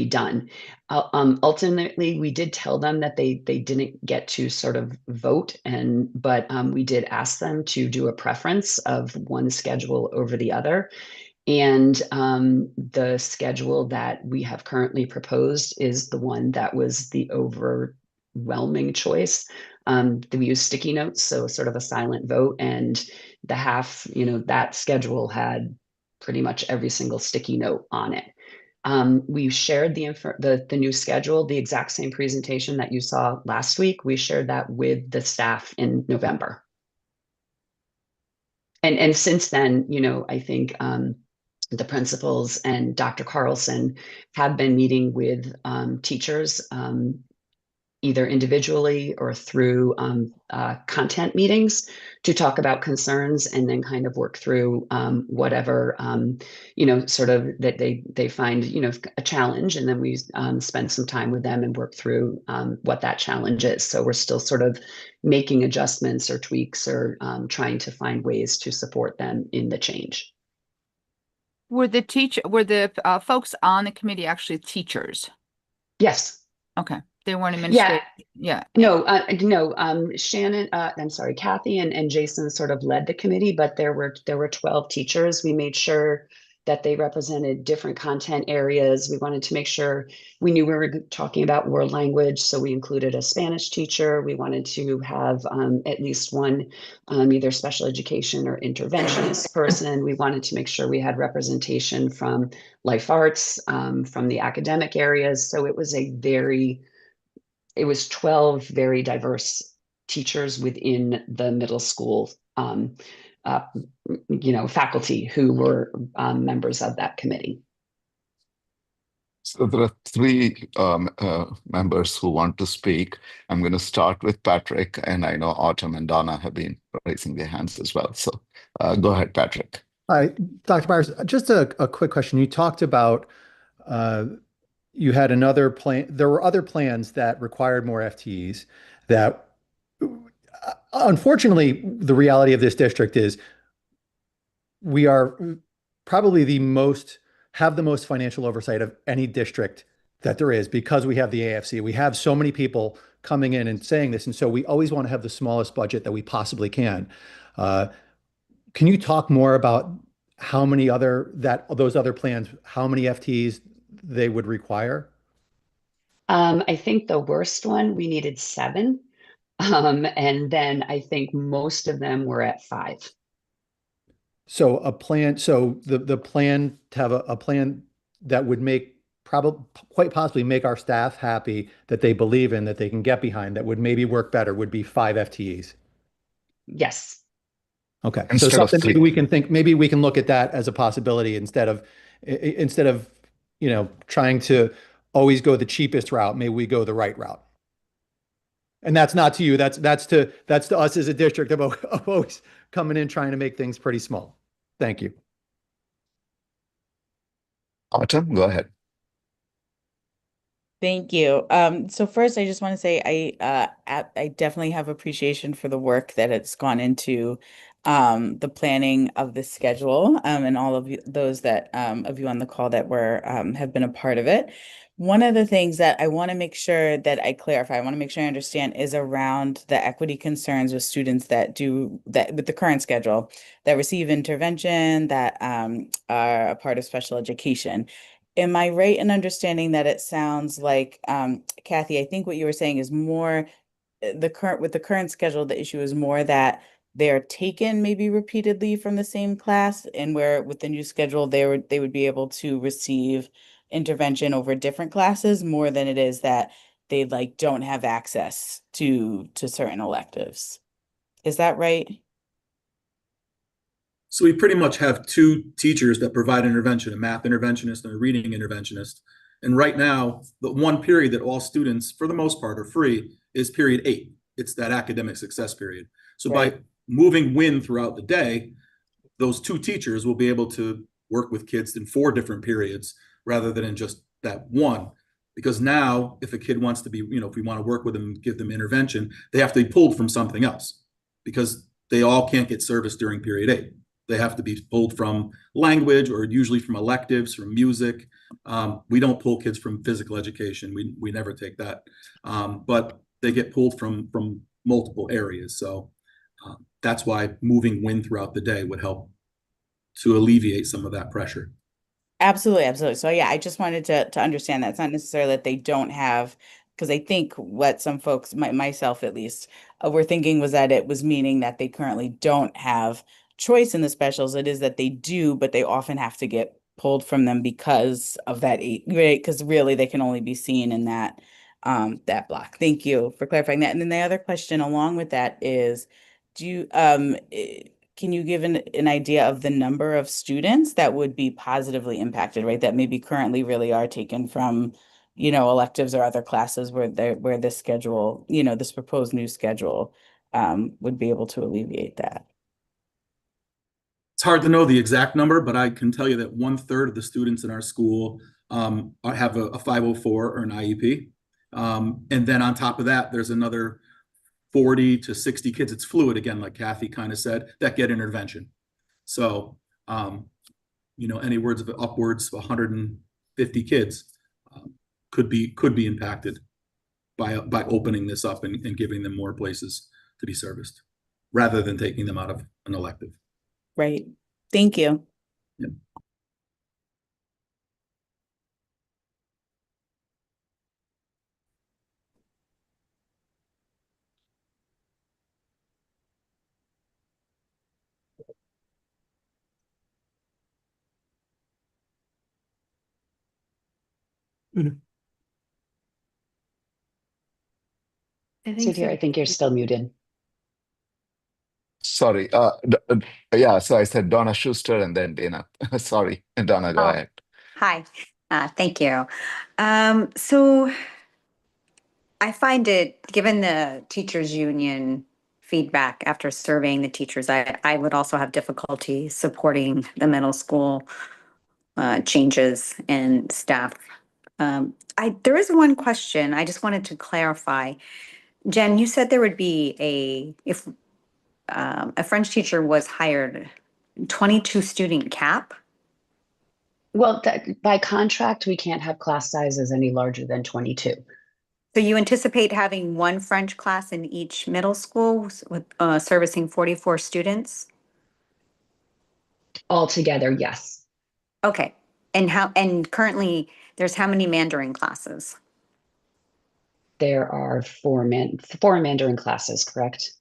done. Ultimately, we did tell them that they didn't get to sort of vote, but we did ask them to do a preference of one schedule over the other. And the schedule that we have currently proposed is the one that was the overwhelming choice. We use sticky notes, so sort of a silent vote, and the half, that schedule had pretty much every single sticky note on it. We shared the new schedule, the exact same presentation that you saw last week. We shared that with the staff in November. And since then, I think the principals and Dr. Carlson have been meeting with teachers either individually or through content meetings to talk about concerns and then kind of work through whatever sort of that they find a challenge, and then we spend some time with them and work through what that challenge is. So we're still sort of making adjustments or tweaks or trying to find ways to support them in the change. Were the folks on the committee actually teachers? Yes. Okay. They weren't administrators. Yeah. No, Shannon, I'm sorry, Kathy and Jason sort of led the committee, but there were 12 teachers. We made sure that they represented different content areas. We wanted to make sure we knew we were talking about world language, so we included a Spanish teacher. We wanted to have at least one either special education or interventionist person. We wanted to make sure we had representation from life arts, from the academic areas. So it was 12 very diverse teachers within the middle school, faculty who were members of that committee. So there are three members who want to speak. I'm going to start with Patrick, and I know Autumn and Donna have been raising their hands as well. So go ahead, Patrick. Hi, Dr. Byers. Just a quick question. You talked about you had another plan. There were other plans that required more FTEs that, unfortunately, the reality of this district is we are probably have the most financial oversight of any district that there is, because we have the AFC. We have so many people coming in and saying this. And so we always want to have the smallest budget that we possibly can. Can you talk more about how many those other plans, how many FTEs they would require? I think the worst one, we needed 7. And then I think most of them were at 5. So the plan to have a plan that would quite possibly make our staff happy, that they believe in, that they can get behind, that would maybe work better, would be 5 FTEs. Yes. Okay. Instead So something of 3. maybe we can look at that as a possibility instead of trying to always go the cheapest route. Maybe we go the right route. And that's not to you. That's to us as a district of always coming in trying to make things pretty small. Thank you. Autumn, go ahead. Thank you. So first, I just want to say I definitely have appreciation for the work that has gone into the planning of the schedule, and all of those that of you on the call that have been a part of it. One of the things that I want to make sure that I clarify, I want to make sure I understand, is around the equity concerns with students that do that with the current schedule, that receive intervention, that are a part of special education. Am I right in understanding that it sounds like, Kathy, I think what you were saying is more with the current schedule, the issue is more that they're taken maybe repeatedly from the same class, and where with the new schedule they would be able to receive intervention over different classes, more than it is that they don't have access to certain electives. Is that right? So we pretty much have 2 teachers that provide intervention, a math interventionist and a reading interventionist. And right now, the one period that all students, for the most part, are free is period 8. It's that academic success period. So right. By moving WIN throughout the day, those 2 teachers will be able to work with kids in 4 different periods rather than in just that one. Because now, if a kid wants to be, if we want to work with them and give them intervention, they have to be pulled from something else, because they all can't get service during period 8. They have to be pulled from language, or usually from electives, from music. We don't pull kids from physical education. We never take that. But they get pulled from multiple areas. So that's why moving WIN throughout the day would help to alleviate some of that pressure. Absolutely, absolutely. So yeah, I just wanted to understand that it's not necessarily that they don't have, because I think what some folks, myself at least, were thinking was that it was meaning that they currently don't have choice in the specials. It is that they do, but they often have to get pulled from them because of that 8, right? Because really they can only be seen in that block. Thank you for clarifying that. And then the other question along with that is, can you give an idea of the number of students that would be positively impacted, right? That maybe currently really are taken from, electives or other classes where this schedule, this proposed new schedule would be able to alleviate that. It's hard to know the exact number, but I can tell you that 1/3 of the students in our school have a 504 or an IEP. And then on top of that, there's another 40 to 60 kids. It's fluid again, like Kathy kind of said, that get intervention. So, any words of upwards of 150 kids could be impacted by opening this up and giving them more places to be serviced rather than taking them out of an elective. Right. Thank you. Yeah. Sudhir, I think you're still muted. Sorry. Yeah, so I said Donna Schuster and then Dana. Sorry, Donna, go ahead. Hi, thank you. So I find it, given the teachers union feedback after surveying the teachers, I would also have difficulty supporting the middle school changes in staff. There is one question I just wanted to clarify. Jen, you said there would be if a French teacher was hired, 22 student cap? Well, by contract, we can't have class sizes any larger than 22. So you anticipate having one French class in each middle school with servicing 44 students? Altogether, yes. Okay. And currently there's how many Mandarin classes? There are four Mandarin classes, correct?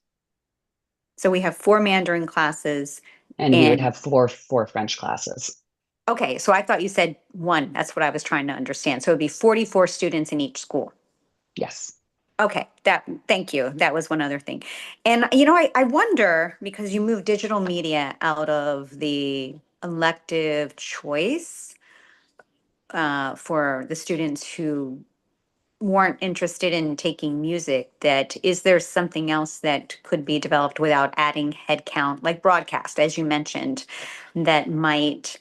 So we have 4 Mandarin classes. And we would have four French classes. Okay, so I thought you said 1. That's what I was trying to understand. So it'd be 44 students in each school. Yes. Okay, thank you. That was one other thing. And, I wonder, because you moved digital media out of the elective choice for the students who weren't interested in taking music, that is there something else that could be developed without adding headcount, like broadcast, as you mentioned, that might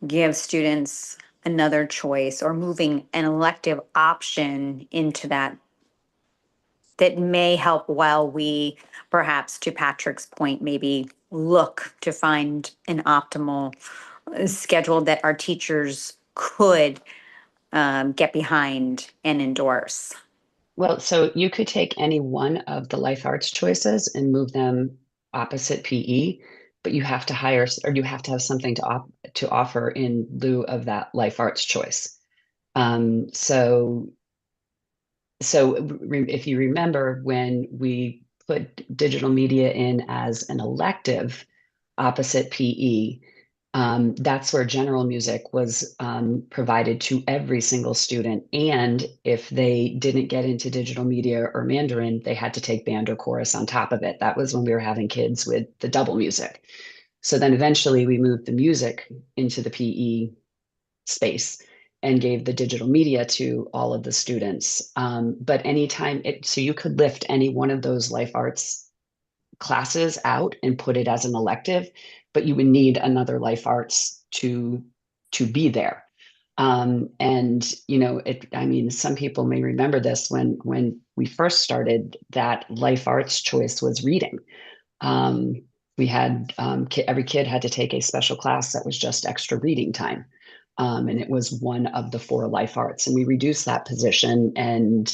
give students another choice or moving an elective option into that may help while we, perhaps to Patrick's point, maybe look to find an optimal schedule that our teachers could get behind and endorse? Well, so you could take any one of the life arts choices and move them opposite PE, but you have to hire or you have to have something to offer in lieu of that life arts choice. So if you remember, when we put digital media in as an elective opposite PE, that's where general music was provided to every single student. And if they didn't get into digital media or Mandarin, they had to take band or chorus on top of it. That was when we were having kids with the double music. So then eventually we moved the music into the PE space and gave the digital media to all of the students. But anytime so you could lift any one of those life arts classes out and put it as an elective, but you would need another life arts to be there. And some people may remember this when we first started, that life arts choice was reading. We had every kid had to take a special class that was just extra reading time. And it was one of the 4 life arts, and we reduced that position and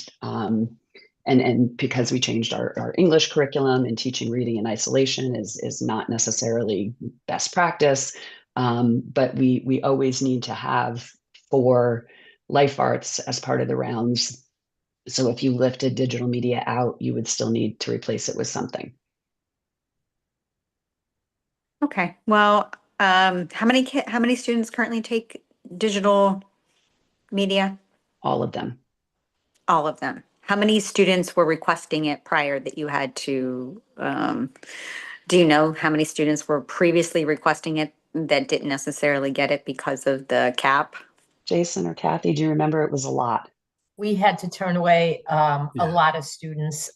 because we changed our English curriculum, and teaching reading in isolation is not necessarily best practice. But we always need to have 4 life arts as part of the rounds. So if you lifted digital media out, you would still need to replace it with something. Okay, well, how many students currently take digital media? All of them. All of them. How many students were requesting it prior that you had to, do you know how many students were previously requesting it that didn't necessarily get it because of the cap? Jason or Kathy, do you remember? It was a lot. we had to turn away a Yeah. lot of students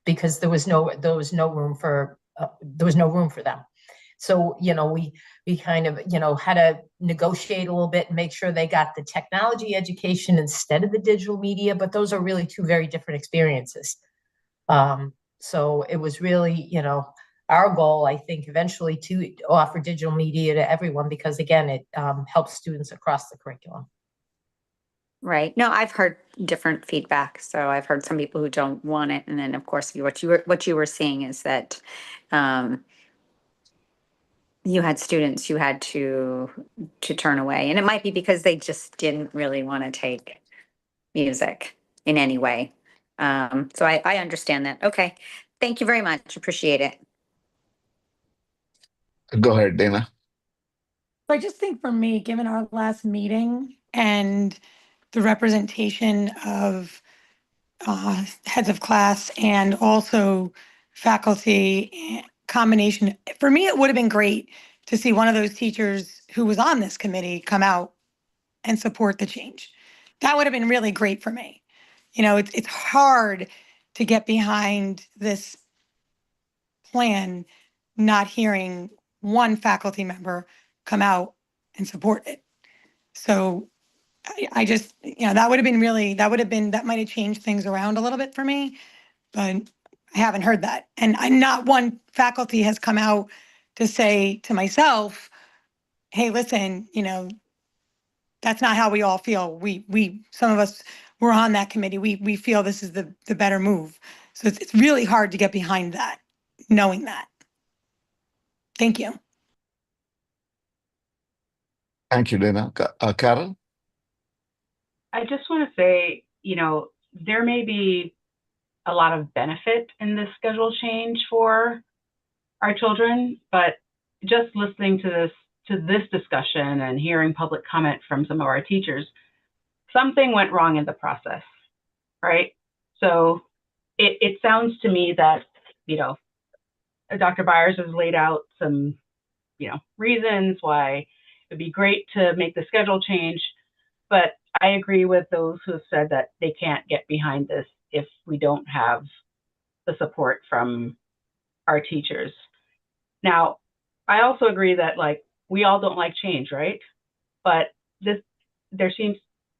because there was no room for them. So, we kind of, had to negotiate a little bit and make sure they got the technology education instead of the digital media, but those are really two very different experiences. So it was really, our goal, I think, eventually to offer digital media to everyone, because again, it helps students across the curriculum. Right. No, I've heard different feedback. So I've heard some people who don't want it. And then of course, what you were seeing is that you had students you had to turn away. And it might be because they just didn't really want to take music in any way. So I understand that. Okay. Thank you very much. Appreciate it. Go ahead, Dana. So I just think for me, given our last meeting and the representation of heads of class and also faculty combination, for me, it would have been great to see one of those teachers who was on this committee come out and support the change. That would have been really great for me. It's hard to get behind this plan, not hearing one faculty member come out and support it. So I just, that would have been that might have changed things around a little bit for me, but I haven't heard that. And not one faculty has come out to say to myself, hey, listen, that's not how we all feel. Some of us were on that committee. We feel this is the better move. So it's really hard to get behind that, knowing that. Thank you. Thank you, Dana. Carol? I just want to say, there may be a lot of benefit in this schedule change for our children, but just listening to this discussion and hearing public comment from some of our teachers, something went wrong in the process, right? So it sounds to me that, Dr. Byers has laid out some, reasons why it'd be great to make the schedule change, but I agree with those who have said that they can't get behind this if we don't have the support from our teachers. Now, I also agree that we all don't like change, right? But there seems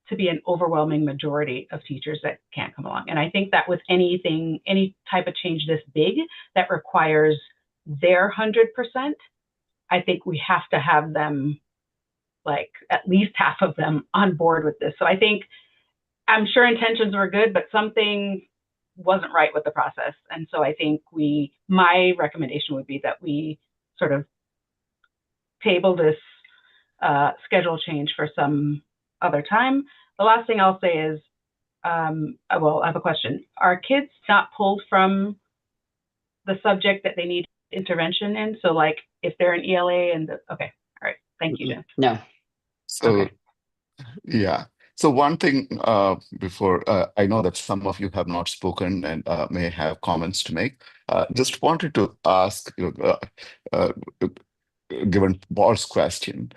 to be an overwhelming majority of teachers that can't come along. And I think that with any type of change this big that requires their 100%, I think we have to have them, at least half of them on board with this. So I'm sure intentions were good, but something wasn't right with the process. And so I think my recommendation would be that we sort of table this schedule change for some other time. The last thing I'll say is, I have a question. Are kids not pulled from the subject that they need intervention in? So if they're in ELA okay, all right. Thank you, Jen. No. So, Okay. yeah. So one thing before, I know that some of you have not spoken and may have comments to make. Just wanted to ask, given Paul's question,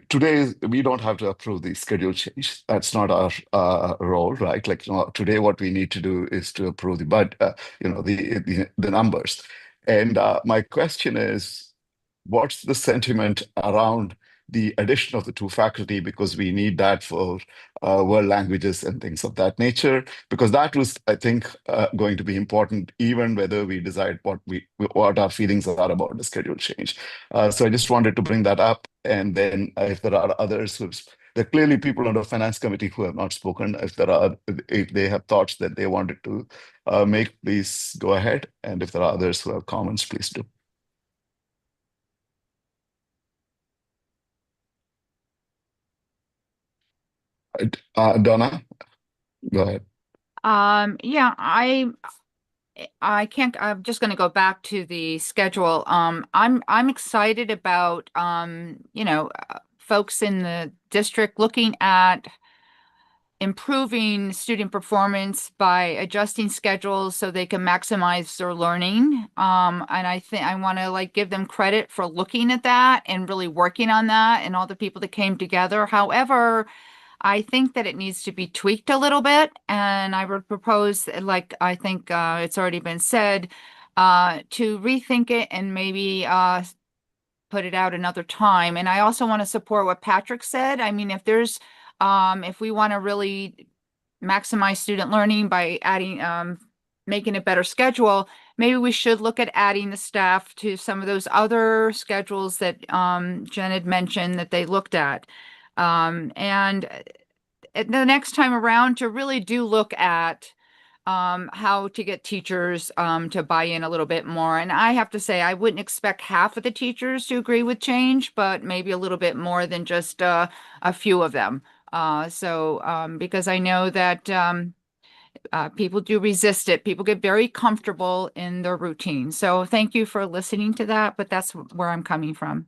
today we don't have to approve the schedule change. That's not our role, right? Today, what we need to do is to approve the numbers. And my question is, what's the sentiment around the addition of the two faculty, because we need that for world languages and things of that nature, because that was, I think, going to be important, even whether we decide what our feelings are about the schedule change. So I just wanted to bring that up. And then if there are others there are clearly people on the finance committee who have not spoken. If they have thoughts that they wanted to make, please go ahead. And if there are others who have comments, please do. Donna, go ahead. Yeah, I can't, I'm just going to go back to the schedule. I'm excited about, folks in the district looking at improving student performance by adjusting schedules so they can maximize their learning. And I think I want to give them credit for looking at that and really working on that and all the people that came together. However, I think that it needs to be tweaked a little bit, and I would propose, like I think it's already been said, to rethink it and maybe put it out another time. And I also want to support what Patrick said. I mean, if we want to really maximize student learning by adding, making a better schedule, maybe we should look at adding the staff to some of those other schedules that Jen had mentioned that they looked at. And the next time around to really do look at how to get teachers to buy in a little bit more. And I have to say, I wouldn't expect half of the teachers to agree with change, but maybe a little bit more than just a few of them. Because I know that people do resist it. People get very comfortable in their routine. So thank you for listening to that, but that's where I'm coming from.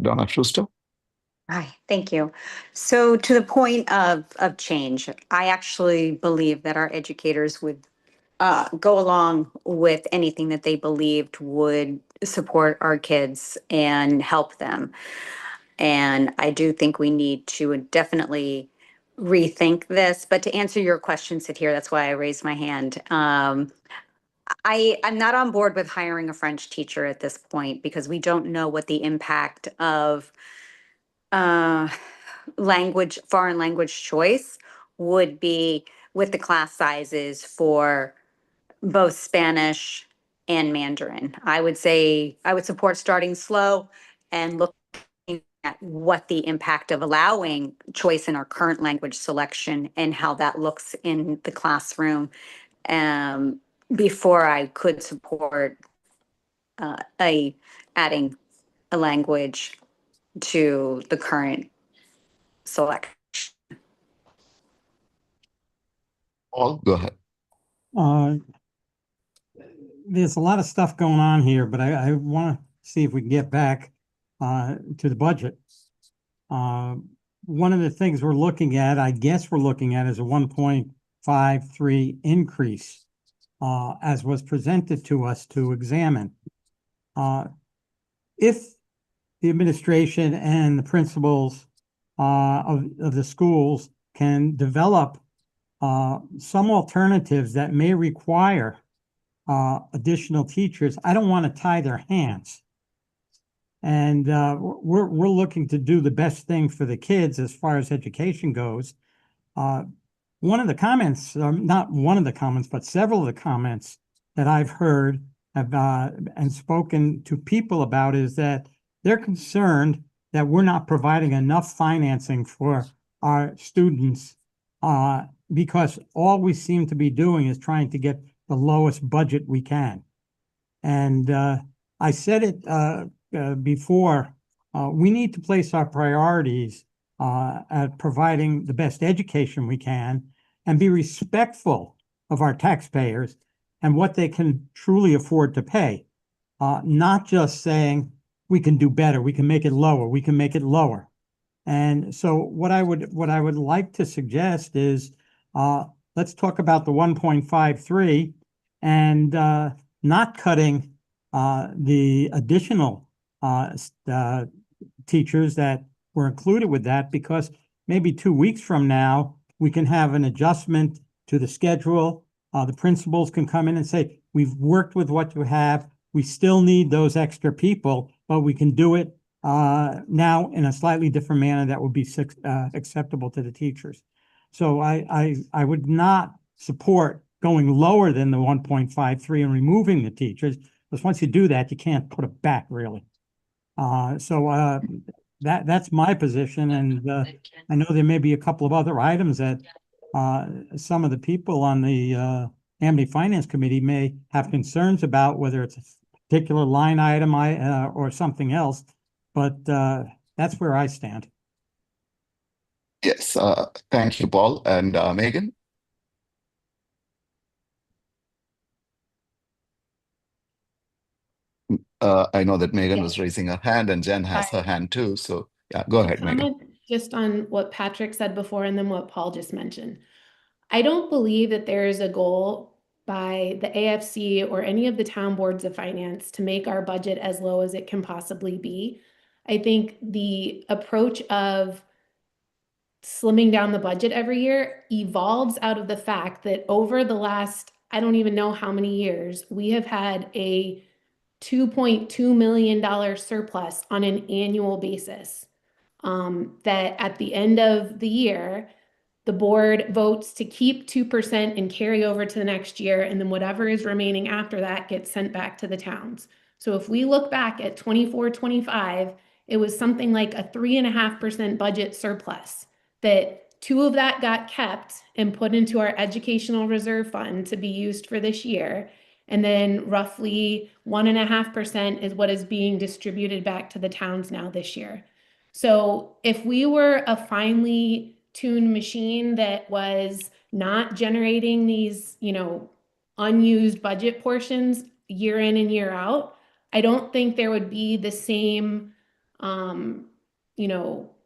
Donna Schuster. Hi, thank you. So to the point of change, I actually believe that our educators would go along with anything that they believed would support our kids and help them. And I do think we need to definitely rethink this. But to answer your question, Satir, that's why I raised my hand. I'm not on board with hiring a French teacher at this point because we don't know what the impact of foreign language choice would be with the class sizes for both Spanish and Mandarin. I would say I would support starting slow and looking at what the impact of allowing choice in our current language selection and how that looks in the classroom before I could support adding a language to the current selection. Paul, go ahead. There's a lot of stuff going on here, but I want to see if we can get back to the budget. One of the things we're looking at, I guess we're looking at, is a 1.53 increase, as was presented to us to examine. If the administration and the principals of the schools can develop some alternatives that may require additional teachers, I don't want to tie their hands. And we're looking to do the best thing for the kids as far as education goes. One of the comments, not one of the comments, but several of the comments that I've heard and spoken to people about is that they're concerned that we're not providing enough financing for our students because all we seem to be doing is trying to get the lowest budget we can. And I said it before, we need to place our priorities at providing the best education we can and be respectful of our taxpayers and what they can truly afford to pay. Not just saying we can do better, we can make it lower, we can make it lower. And so what I would like to suggest is let's talk about the 1.53 and not cutting the additional teachers that were included with that, because maybe 2 weeks from now, we can have an adjustment to the schedule. The principals can come in and say, we've worked with what you have. We still need those extra people, but we can do it now in a slightly different manner that would be acceptable to the teachers. So I would not support going lower than the 1.53 and removing the teachers, because once you do that, you can't put it back really. That's my position, and I know there may be a couple of other items that some of the people on the Amity Finance Committee may have concerns about, whether it's a particular line item or something else, but that's where I stand. Yes, thank you, Paul. And Megan? I know that Megan was raising her hand and Jen has her hand too. So yeah, go ahead, Megan. Just on what Patrick said before and then what Paul just mentioned. I don't believe that there is a goal by the AFC or any of the town boards of finance to make our budget as low as it can possibly be. I think the approach of slimming down the budget every year evolves out of the fact that over the last, I don't even know how many years, we have had a $2.2 million surplus on an annual basis. That at the end of the year, the board votes to keep 2% and carry over to the next year, and then whatever is remaining after that gets sent back to the towns. So if we look back at 24-25, it was something like a 3.5% budget surplus, that 2 of that got kept and put into our educational reserve fund to be used for this year. And then roughly 1.5% is what is being distributed back to the towns now this year. So if we were a finely tuned machine that was not generating these, unused budget portions year in and year out, I don't think there would be the same,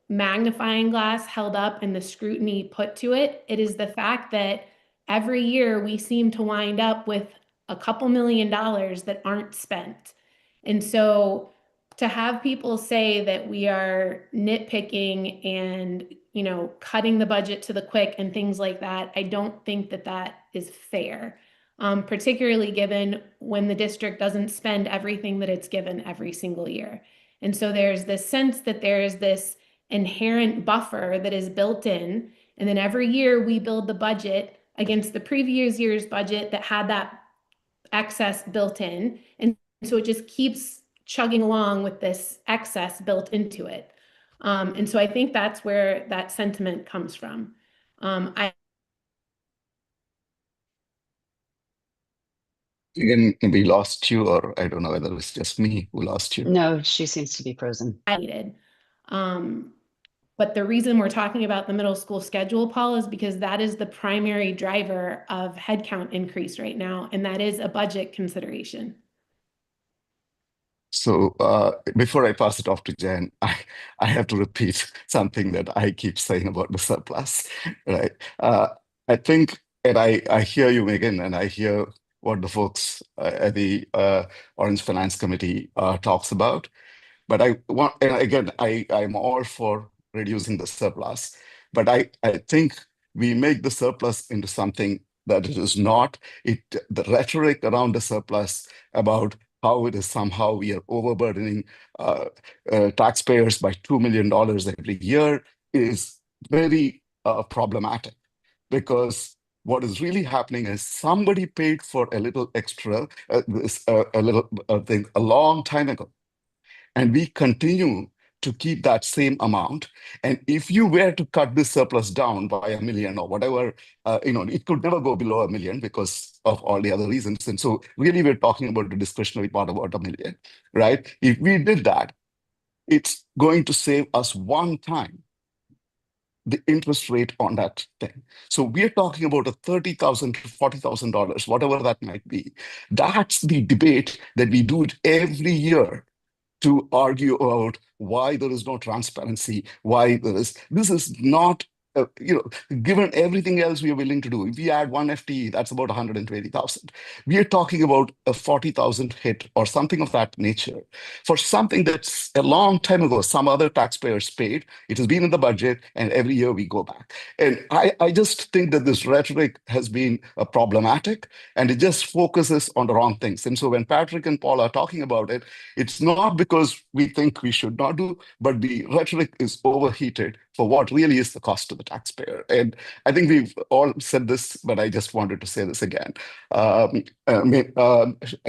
magnifying glass held up and the scrutiny put to it. It is the fact that every year we seem to wind up with a couple $1 million that aren't spent. And so to have people say that we are nitpicking and, cutting the budget to the quick and things like that, I don't think that that is fair, particularly given when the district doesn't spend everything that it's given every single year. And so there's this sense that there is this inherent buffer that is built in. And then every year we build the budget against the previous year's budget that had that excess built in. And so it just keeps chugging along with this excess built into it. And so I think that's where that sentiment comes from. Again, we lost you, or I don't know whether it's just me who lost you. No, she seems to be frozen. Needed. But the reason we're talking about the middle school schedule, Paul, is because that is the primary driver of headcount increase right now, and that is a budget consideration. So before I pass it off to Jen, I have to repeat something that I keep saying about the surplus, right? I think, and I hear you, Megan, and I hear what the folks at the Orange Finance Committee talks about. But I want, and again, I'm all for reducing the surplus, but I think we make the surplus into something that it is not. The rhetoric around the surplus about how it is somehow we are overburdening taxpayers by $2 million every year is very problematic, because what is really happening is somebody paid for a little extra, a little thing a long time ago. And we continue to keep that same amount. And if you were to cut this surplus down by $1 million or whatever, it could never go below $1 million because of all the other reasons. And so really we're talking about the discretionary part about $1 million, right? If we did that, it's going to save us one time the interest rate on that thing. So we're talking about a $30,000 to $40,000, whatever that might be. That's the debate that we do it every year to argue about why there is no transparency, why this is not, given everything else we are willing to do. If we add one FTE, that's about 120,000. We are talking about a 40,000 hit or something of that nature for something that's a long time ago, some other taxpayers paid. It has been in the budget, and every year we go back. And I just think that this rhetoric has been problematic, and it just focuses on the wrong things. And so when Patrick and Paul are talking about it, it's not because we think we should not do, but the rhetoric is overheated for what really is the cost to the taxpayer. And I think we've all said this, but I just wanted to say this again. I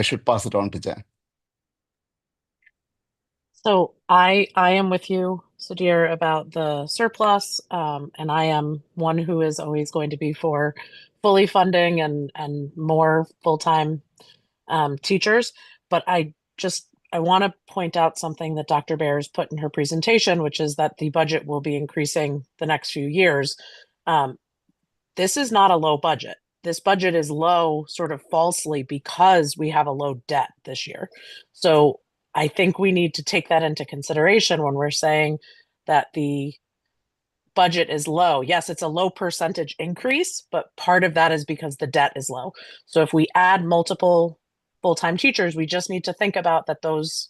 should pass it on to Jen. So I am with you, Sudhir, about the surplus, and I am one who is always going to be for fully funding and more full-time teachers. But I want to point out something that Dr. Bears put in her presentation, which is that the budget will be increasing the next few years. This is not a low budget. This budget is low sort of falsely because we have a low debt this year. So I think we need to take that into consideration when we're saying that the budget is low. Yes, it's a low percentage increase, but part of that is because the debt is low. So if we add multiple full-time teachers, we just need to think about that those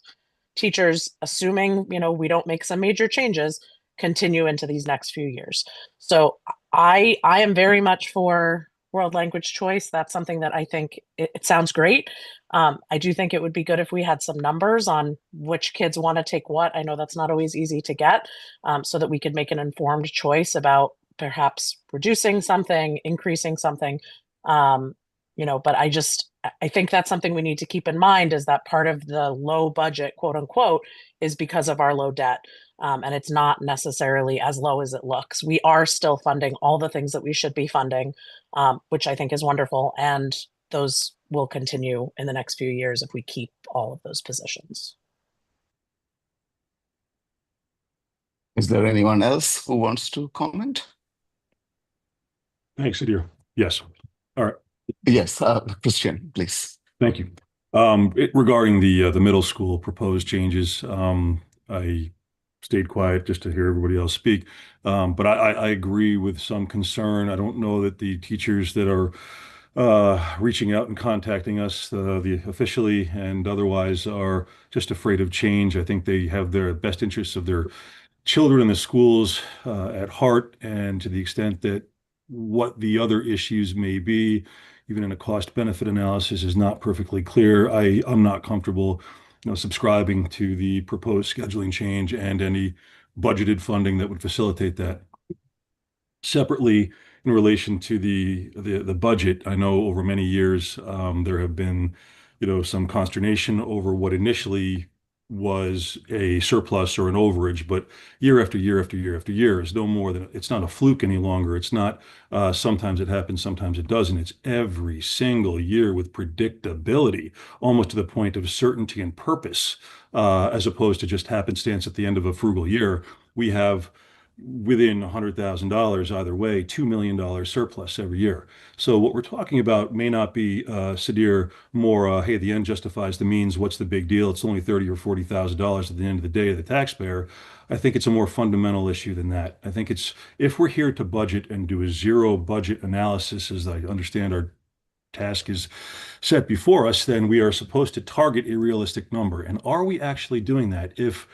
teachers, assuming, we don't make some major changes, continue into these next few years. So I am very much for world language choice. That's something that I think it sounds great. I do think it would be good if we had some numbers on which kids want to take what. I know that's not always easy to get, so that we could make an informed choice about perhaps reducing something, increasing something. But I think that's something we need to keep in mind, is that part of the low budget, quote unquote, is because of our low debt. And it's not necessarily as low as it looks. We are still funding all the things that we should be funding, which I think is wonderful. And those will continue in the next few years if we keep all of those positions. Is there anyone else who wants to comment? Thanks, Adir. Yes. All right. Yes, Christian, please. Thank you. Regarding the middle school proposed changes, I stayed quiet just to hear everybody else speak. But I agree with some concern. I don't know that the teachers that are reaching out and contacting us, the officially and otherwise, are just afraid of change. I think they have their best interests of their children in the schools at heart, and to the extent that what the other issues may be, even in a cost-benefit analysis, is not perfectly clear. I'm not comfortable, subscribing to the proposed scheduling change and any budgeted funding that would facilitate that. Separately, in relation to the budget, I know over many years there have been, some consternation over what initially was a surplus or an overage, but year after year after year after year is no more than, it's not a fluke any longer. It's not sometimes it happens, sometimes it doesn't. It's every single year with predictability, almost to the point of certainty and purpose, as opposed to just happenstance at the end of a frugal year. We have, within $100,000 either way, $2 million surplus every year. So what we're talking about may not be, Sadir, more, hey, the end justifies the means, what's the big deal? It's only $30,000 or $40,000 at the end of the day to the taxpayer. I think it's a more fundamental issue than that. I think it's, if we're here to budget and do a zero budget analysis, as I understand our task is set before us, then we are supposed to target a realistic number. And are we actually doing that if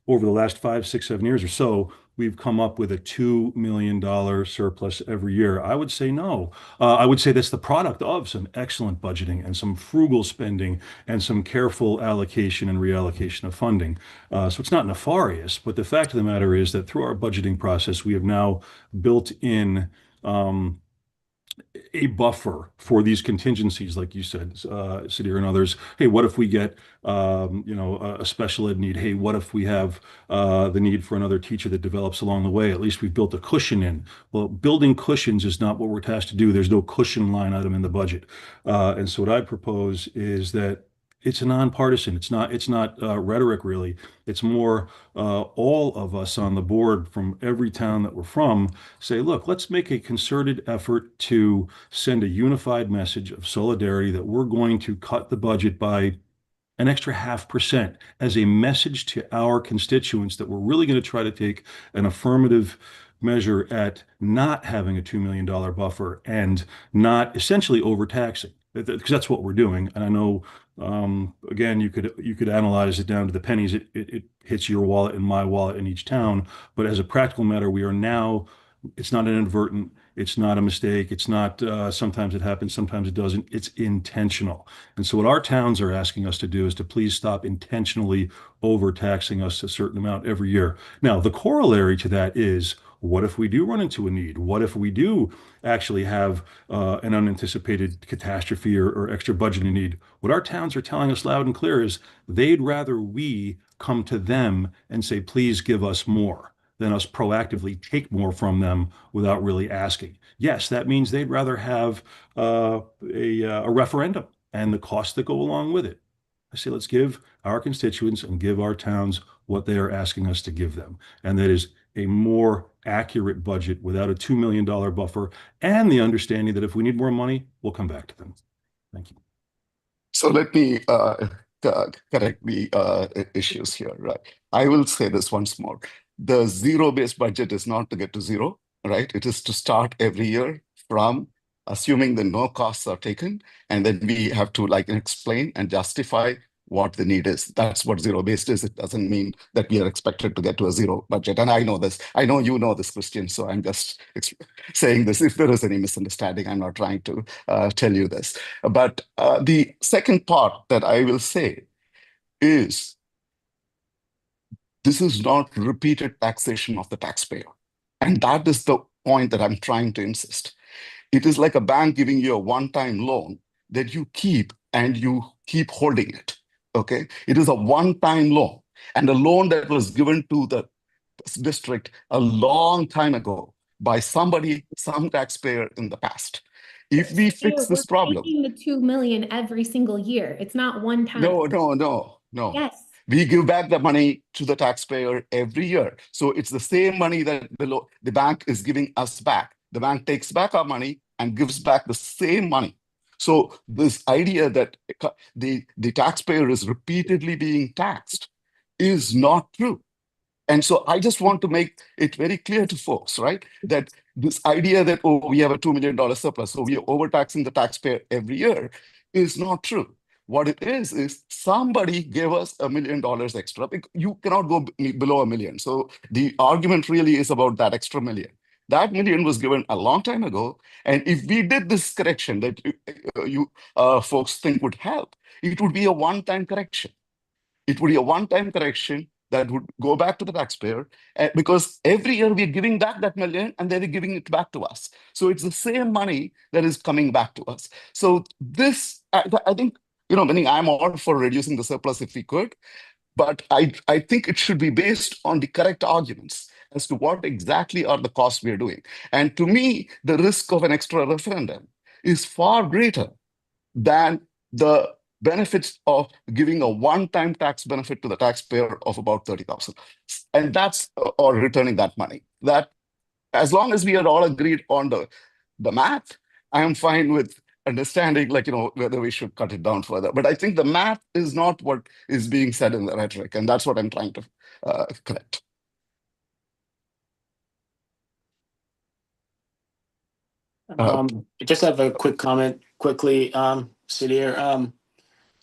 over the last 5, 6, 7 years or so, we've come up with a $2 million surplus every year? I would say no. I would say that's the product of some excellent budgeting and some frugal spending and some careful allocation and reallocation of funding. So it's not nefarious, but the fact of the matter is that through our budgeting process, we have now built in a buffer for these contingencies, like you said, Sadir and others. Hey, what if we get, a special ed need? Hey, what if we have the need for another teacher that develops along the way? At least we've built a cushion in. Well, building cushions is not what we're tasked to do. There's no cushion line item in the budget. And so what I propose is that it's a nonpartisan. It's not rhetoric, really. It's more all of us on the board from every town that we're from say, look, let's make a concerted effort to send a unified message of solidarity that we're going to cut the budget by an extra 0.5% as a message to our constituents that we're really going to try to take an affirmative measure at not having a $2 million buffer and not essentially overtaxing, because that's what we're doing. And I know, again, you could analyze it down to the pennies. It hits your wallet and my wallet in each town. But as a practical matter, we are now, it's not an inadvertent, it's not a mistake. It's not, sometimes it happens, sometimes it doesn't. It's intentional. And so what our towns are asking us to do is to please stop intentionally overtaxing us a certain amount every year. Now, the corollary to that is, what if we do run into a need? What if we do actually have an unanticipated catastrophe or extra budgeting need? What our towns are telling us loud and clear is they'd rather we come to them and say, please give us more, than us proactively take more from them without really asking. Yes, that means they'd rather have a referendum and the costs that go along with it. I say, let's give our constituents and give our towns what they are asking us to give them. And that is a more accurate budget without a $2 million buffer and the understanding that if we need more money, we'll come back to them. Thank you. So let me correct the issues here, right? I will say this once more. The zero-based budget is not to get to zero, right? It is to start every year from assuming that no costs are taken, and then we have to explain and justify what the need is. That's what zero-based is. It doesn't mean that we are expected to get to a zero budget. And I know this. I know you know this, Christian, so I'm just saying this. If there is any misunderstanding, I'm not trying to tell you this. But the second part that I will say is this is not repeated taxation of the taxpayer. And that is the point that I'm trying to insist. It is like a bank giving you a one-time loan that you keep and you keep holding it, okay? It is a one-time loan and a loan that was given to the district a long time ago by somebody, some taxpayer in the past. If we fix this problem. We're paying the 2 million every single year. It's not one time. No. Yes. We give back the money to the taxpayer every year. So it's the same money that the bank is giving us back. The bank takes back our money and gives back the same money. So this idea that the taxpayer is repeatedly being taxed is not true. And so I just want to make it very clear to folks, right, that this idea that, oh, we have a $2 million surplus, so we are overtaxing the taxpayer every year is not true. What it is somebody gave us $1 million extra. You cannot go below $1 million. So the argument really is about that extra million. That million was given a long time ago. And if we did this correction that you folks think would help, it would be a one-time correction. It would be a one-time correction that would go back to the taxpayer because every year we're giving back that million and they're giving it back to us. So it's the same money that is coming back to us. So this, I think, meaning I'm all for reducing the surplus if we could, but I think it should be based on the correct arguments as to what exactly are the costs we're doing. And to me, the risk of an extra referendum is far greater than the benefits of giving a one-time tax benefit to the taxpayer of about $30,000. And that's, or returning that money. That, as long as we are all agreed on the math, I am fine with understanding, whether we should cut it down further. But I think the math is not what is being said in the rhetoric, and that's what I'm trying to correct. I just have a quick comment quickly, Sudhir.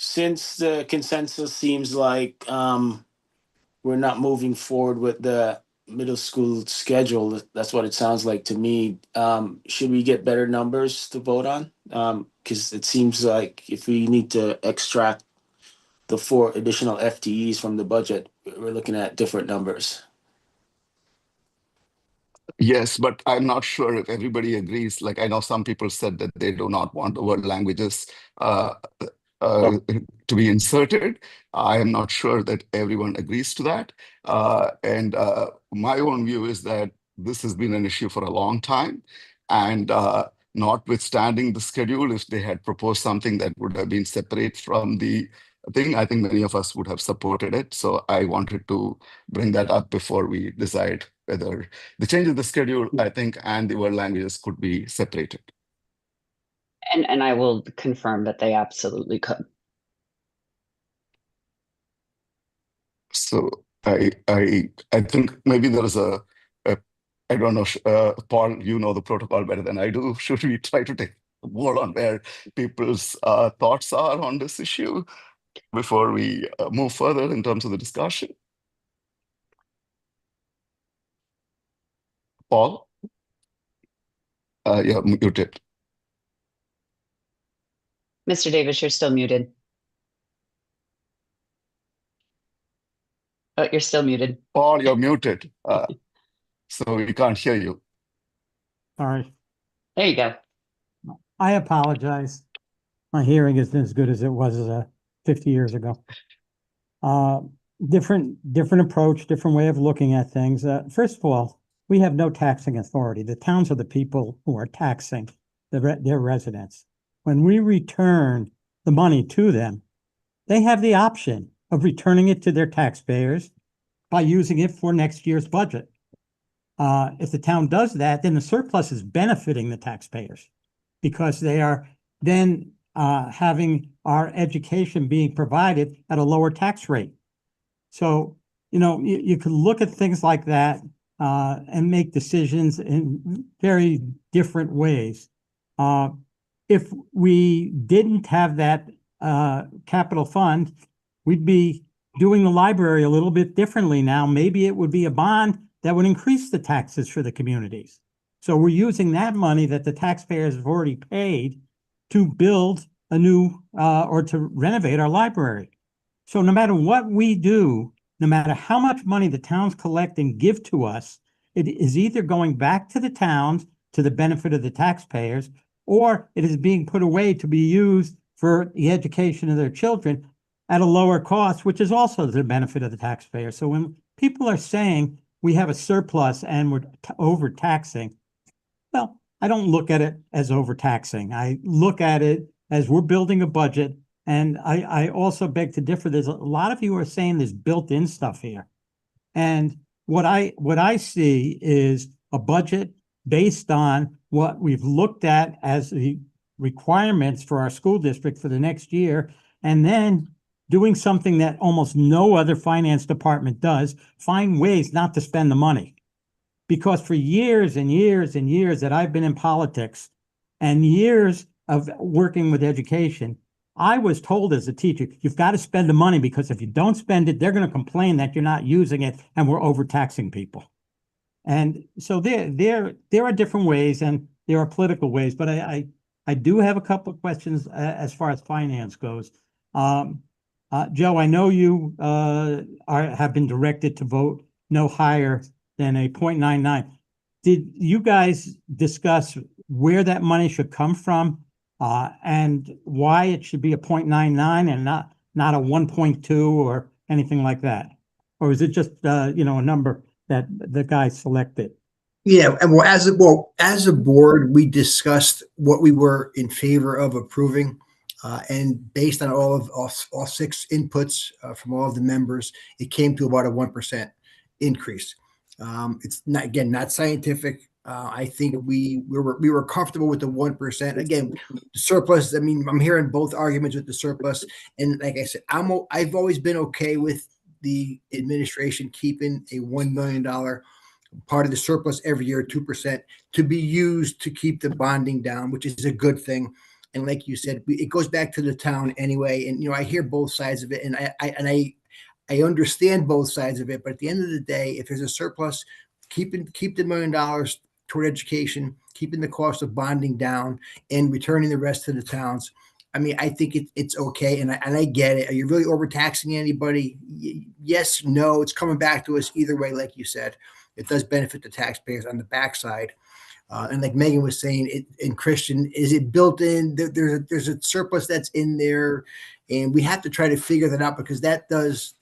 Since the consensus seems like we're not moving forward with the middle school schedule, that's what it sounds like to me. Should we get better numbers to vote on? Because it seems like if we need to extract the 4 additional FTEs from the budget, we're looking at different numbers. Yes, but I'm not sure if everybody agrees. Like, I know some people said that they do not want the word languages to be inserted. I am not sure that everyone agrees to that. And my own view is that this has been an issue for a long time. And notwithstanding the schedule, if they had proposed something that would have been separate from the thing, I think many of us would have supported it. So I wanted to bring that up before we decide whether the change of the schedule, I think, and the world languages could be separated. And I will confirm that they absolutely could. So I think maybe there is a I don't know, Paul, you know the protocol better than I do. Should we try to take a vote on where people's thoughts are on this issue before we move further in terms of the discussion? Paul? Yeah, muted. Mr. Davis, you're still muted. Oh, you're still muted. Paul, you're muted. So we can't hear you. Sorry. There you go. I apologize. My hearing isn't as good as it was 50 years ago. Different approach, different way of looking at things. First of all, we have no taxing authority. The towns are the people who are taxing their residents. When we return the money to them, they have the option of returning it to their taxpayers by using it for next year's budget. If the town does that, then the surplus is benefiting the taxpayers because they are then having our education being provided at a lower tax rate. So, you can look at things like that and make decisions in very different ways. If we didn't have that capital fund, we'd be doing the library a little bit differently now. Maybe it would be a bond that would increase the taxes for the communities. So we're using that money that the taxpayers have already paid to build a new or to renovate our library. So no matter what we do, no matter how much money the towns collect and give to us, it is either going back to the towns to the benefit of the taxpayers, or it is being put away to be used for the education of their children at a lower cost, which is also to the benefit of the taxpayer. So when people are saying we have a surplus and we're overtaxing, well, I don't look at it as overtaxing. I look at it as we're building a budget. And I also beg to differ. There's a lot of you are saying there's built-in stuff here. And what I see is a budget based on what we've looked at as the requirements for our school district for the next year, and then doing something that almost no other finance department does, find ways not to spend the money. Because for years and years and years that I've been in politics and years of working with education, I was told as a teacher, you've got to spend the money because if you don't spend it, they're going to complain that you're not using it and we're overtaxing people. And so there are different ways and there are political ways, but I do have a couple of questions as far as finance goes. Joe, I know you have been directed to vote no higher than a 0.99. Did you guys discuss where that money should come from and why it should be a 0.99 and not a 1.2 or anything like that? Or is it just a number that the guys selected? Yeah, and as a board, we discussed what we were in favor of approving, and based on all 6 inputs from all of the members, it came to about a 1% increase. It's not scientific. I think we were comfortable with the 1%. Again, the surplus. I mean, I'm hearing both arguments with the surplus, and like I said, I've always been okay with the administration keeping a $1 million part of the surplus every year, 2%, to be used to keep the bonding down, which is a good thing. And like you said, it goes back to the town anyway. And I hear both sides of it, and I understand both sides of it. But at the end of the day, if there's a surplus, keep the $1 million toward education, keeping the cost of bonding down, and returning the rest to the towns. I mean, I think it's okay, and I get it. Are you really overtaxing anybody? Yes, no. It's coming back to us either way, like you said. It does benefit the taxpayers on the backside. And like Megan was saying, in Christian, is it built in? There's a surplus that's in there, and we have to try to figure that out because that does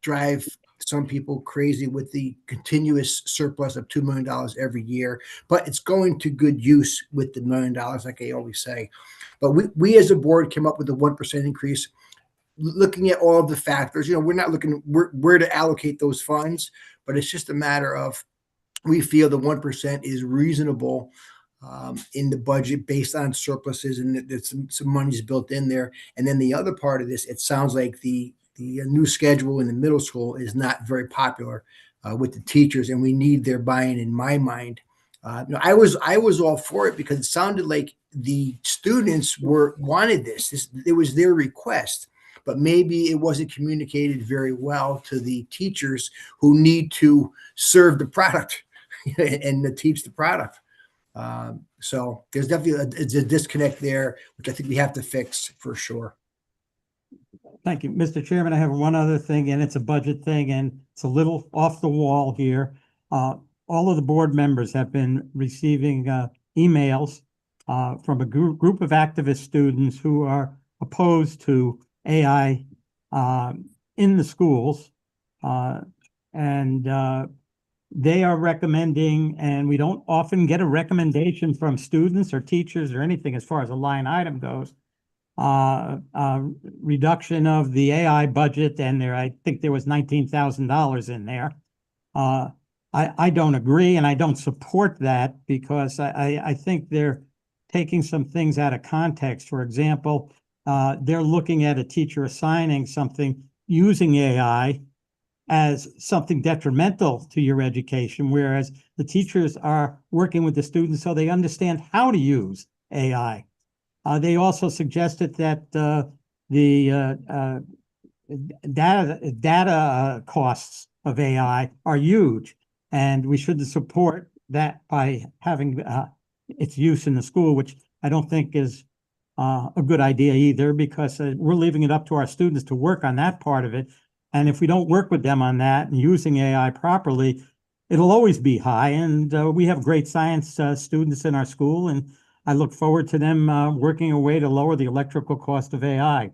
drive some people crazy with the continuous surplus of $2 million every year. But it's going to good use with the $1 million, like I always say. But we as a board came up with a 1% increase, looking at all of the factors. We're not looking where to allocate those funds, but it's just a matter of we feel the 1% is reasonable in the budget based on surpluses, and that some money's built in there. And then the other part of this, it sounds like the new schedule in the middle school is not very popular with the teachers, and we need their buy-in. In my mind, I was all for it because it sounded like the students wanted this. It was their request. But maybe it wasn't communicated very well to the teachers who need to serve the product and to teach the product. So there's definitely a disconnect there, which I think we have to fix for sure. Thank you, Mr. Chairman. I have one other thing, and it's a budget thing, and it's a little off the wall here. All of the board members have been receiving emails from a group of activist students who are opposed to AI in the schools, and they are recommending, and we don't often get a recommendation from students or teachers or anything as far as a line item goes, reduction of the AI budget, and I think there was $19,000 in there. I don't agree, and I don't support that because I think they're taking some things out of context. For example, they're looking at a teacher assigning something using AI as something detrimental to your education, whereas the teachers are working with the students so they understand how to use AI. They also suggested that the data costs of AI are huge, and we should support that by having its use in the school, which I don't think is a good idea either, because we're leaving it up to our students to work on that part of it. And if we don't work with them on that and using AI properly, it'll always be high. And we have great science students in our school, and I look forward to them working a way to lower the electrical cost of AI.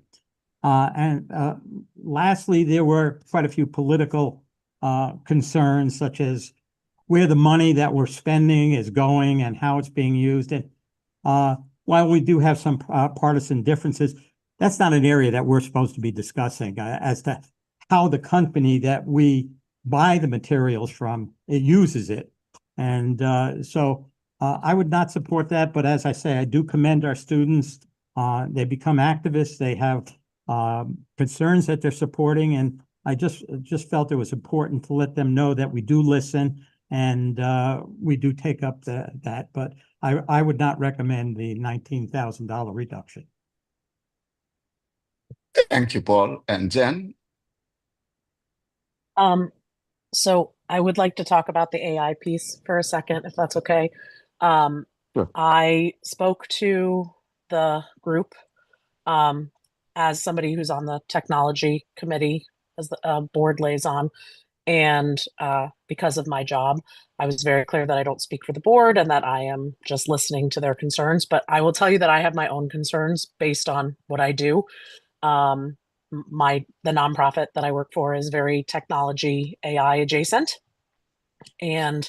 And lastly, there were quite a few political concerns, such as where the money that we're spending is going and how it's being used. And while we do have some partisan differences, that's not an area that we're supposed to be discussing as to how the company that we buy the materials from, it uses it. And so I would not support that. But as I say, I do commend our students. They become activists. They have concerns that they're supporting. And I just felt it was important to let them know that we do listen and we do take up that. But I would not recommend the $19,000 reduction. Thank you, Paul. And Jen? So I would like to talk about the AI piece for a second, if that's okay. Sure. I spoke to the group as somebody who's on the technology committee as the board liaison. And because of my job, I was very clear that I don't speak for the board and that I am just listening to their concerns. But I will tell you that I have my own concerns based on what I do. The nonprofit that I work for is very technology AI adjacent. And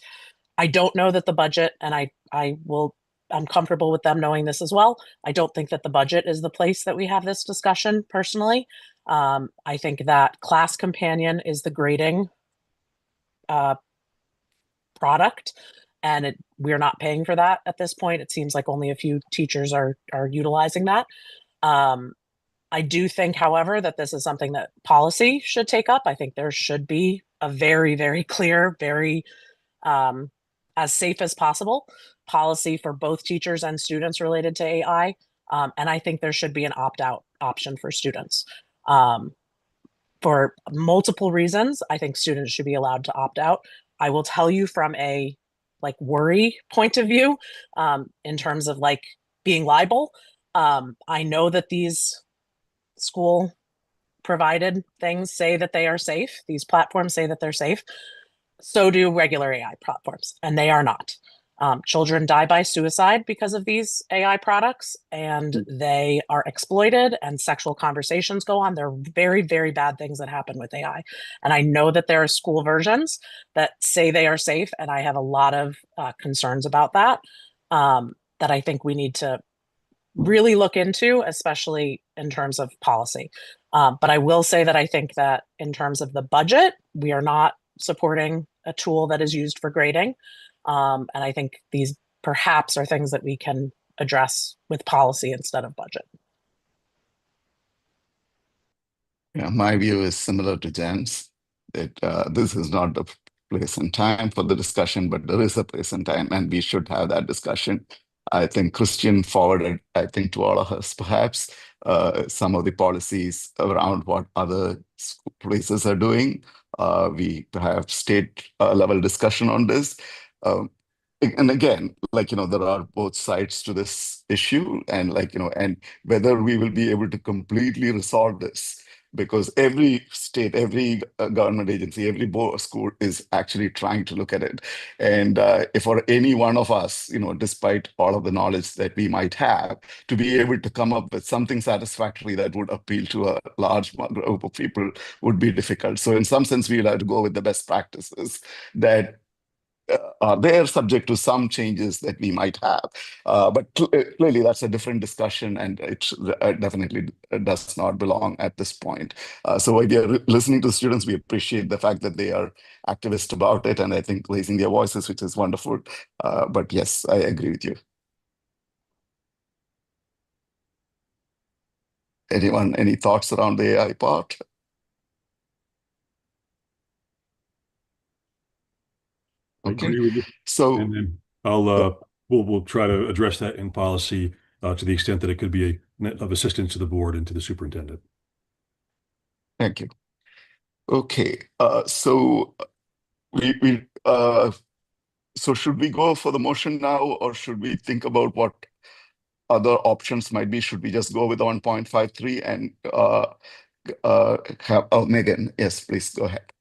I don't know that the budget, and I'm comfortable with them knowing this as well. I don't think that the budget is the place that we have this discussion personally. I think that Class Companion is the grading product, and we're not paying for that at this point. It seems like only a few teachers are utilizing that. I do think, however, that this is something that policy should take up. I think there should be a very, very clear, very as safe as possible policy for both teachers and students related to AI. And I think there should be an opt-out option for students. For multiple reasons, I think students should be allowed to opt out. I will tell you from a worry point of view, in terms of being liable. I know that these school provided things say that they are safe. These platforms say that they're safe. So do regular AI platforms, and they are not. Children die by suicide because of these AI products, and they are exploited, and sexual conversations go on. There are very, very bad things that happen with AI. And I know that there are school versions that say they are safe, and I have a lot of concerns about that, that I think we need to really look into, especially in terms of policy. But I will say that I think that in terms of the budget, we are not supporting a tool that is used for grading. And I think these perhaps are things that we can address with policy instead of budget. Yeah, my view is similar to Jen's, that this is not the place and time for the discussion, but there is a place and time, and we should have that discussion. I think Christian forwarded, I think, to all of us, perhaps, some of the policies around what other places are doing. We have state level discussion on this. And again, there are both sides to this issue, and and whether we will be able to completely resolve this, because every state, every government agency, every board school is actually trying to look at it. And if for any one of us, despite all of the knowledge that we might have, to be able to come up with something satisfactory that would appeal to a large group of people would be difficult. So in some sense, we'll have to go with the best practices that are there, subject to some changes that we might have. But clearly, that's a different discussion, and it definitely does not belong at this point. So while we are listening to students, we appreciate the fact that they are activist about it, and I think raising their voices, which is wonderful. But yes, I agree with you. Anyone, any thoughts around the AI part? I Okay. agree with you. So, and then we'll try to address that in policy to the extent that it could be of assistance to the board and to the superintendent. Thank you. Okay, so so should we go for the motion now, or should we think about what other options might be? Should we just go with 1.53 and have, oh, Megan, yes, please go ahead.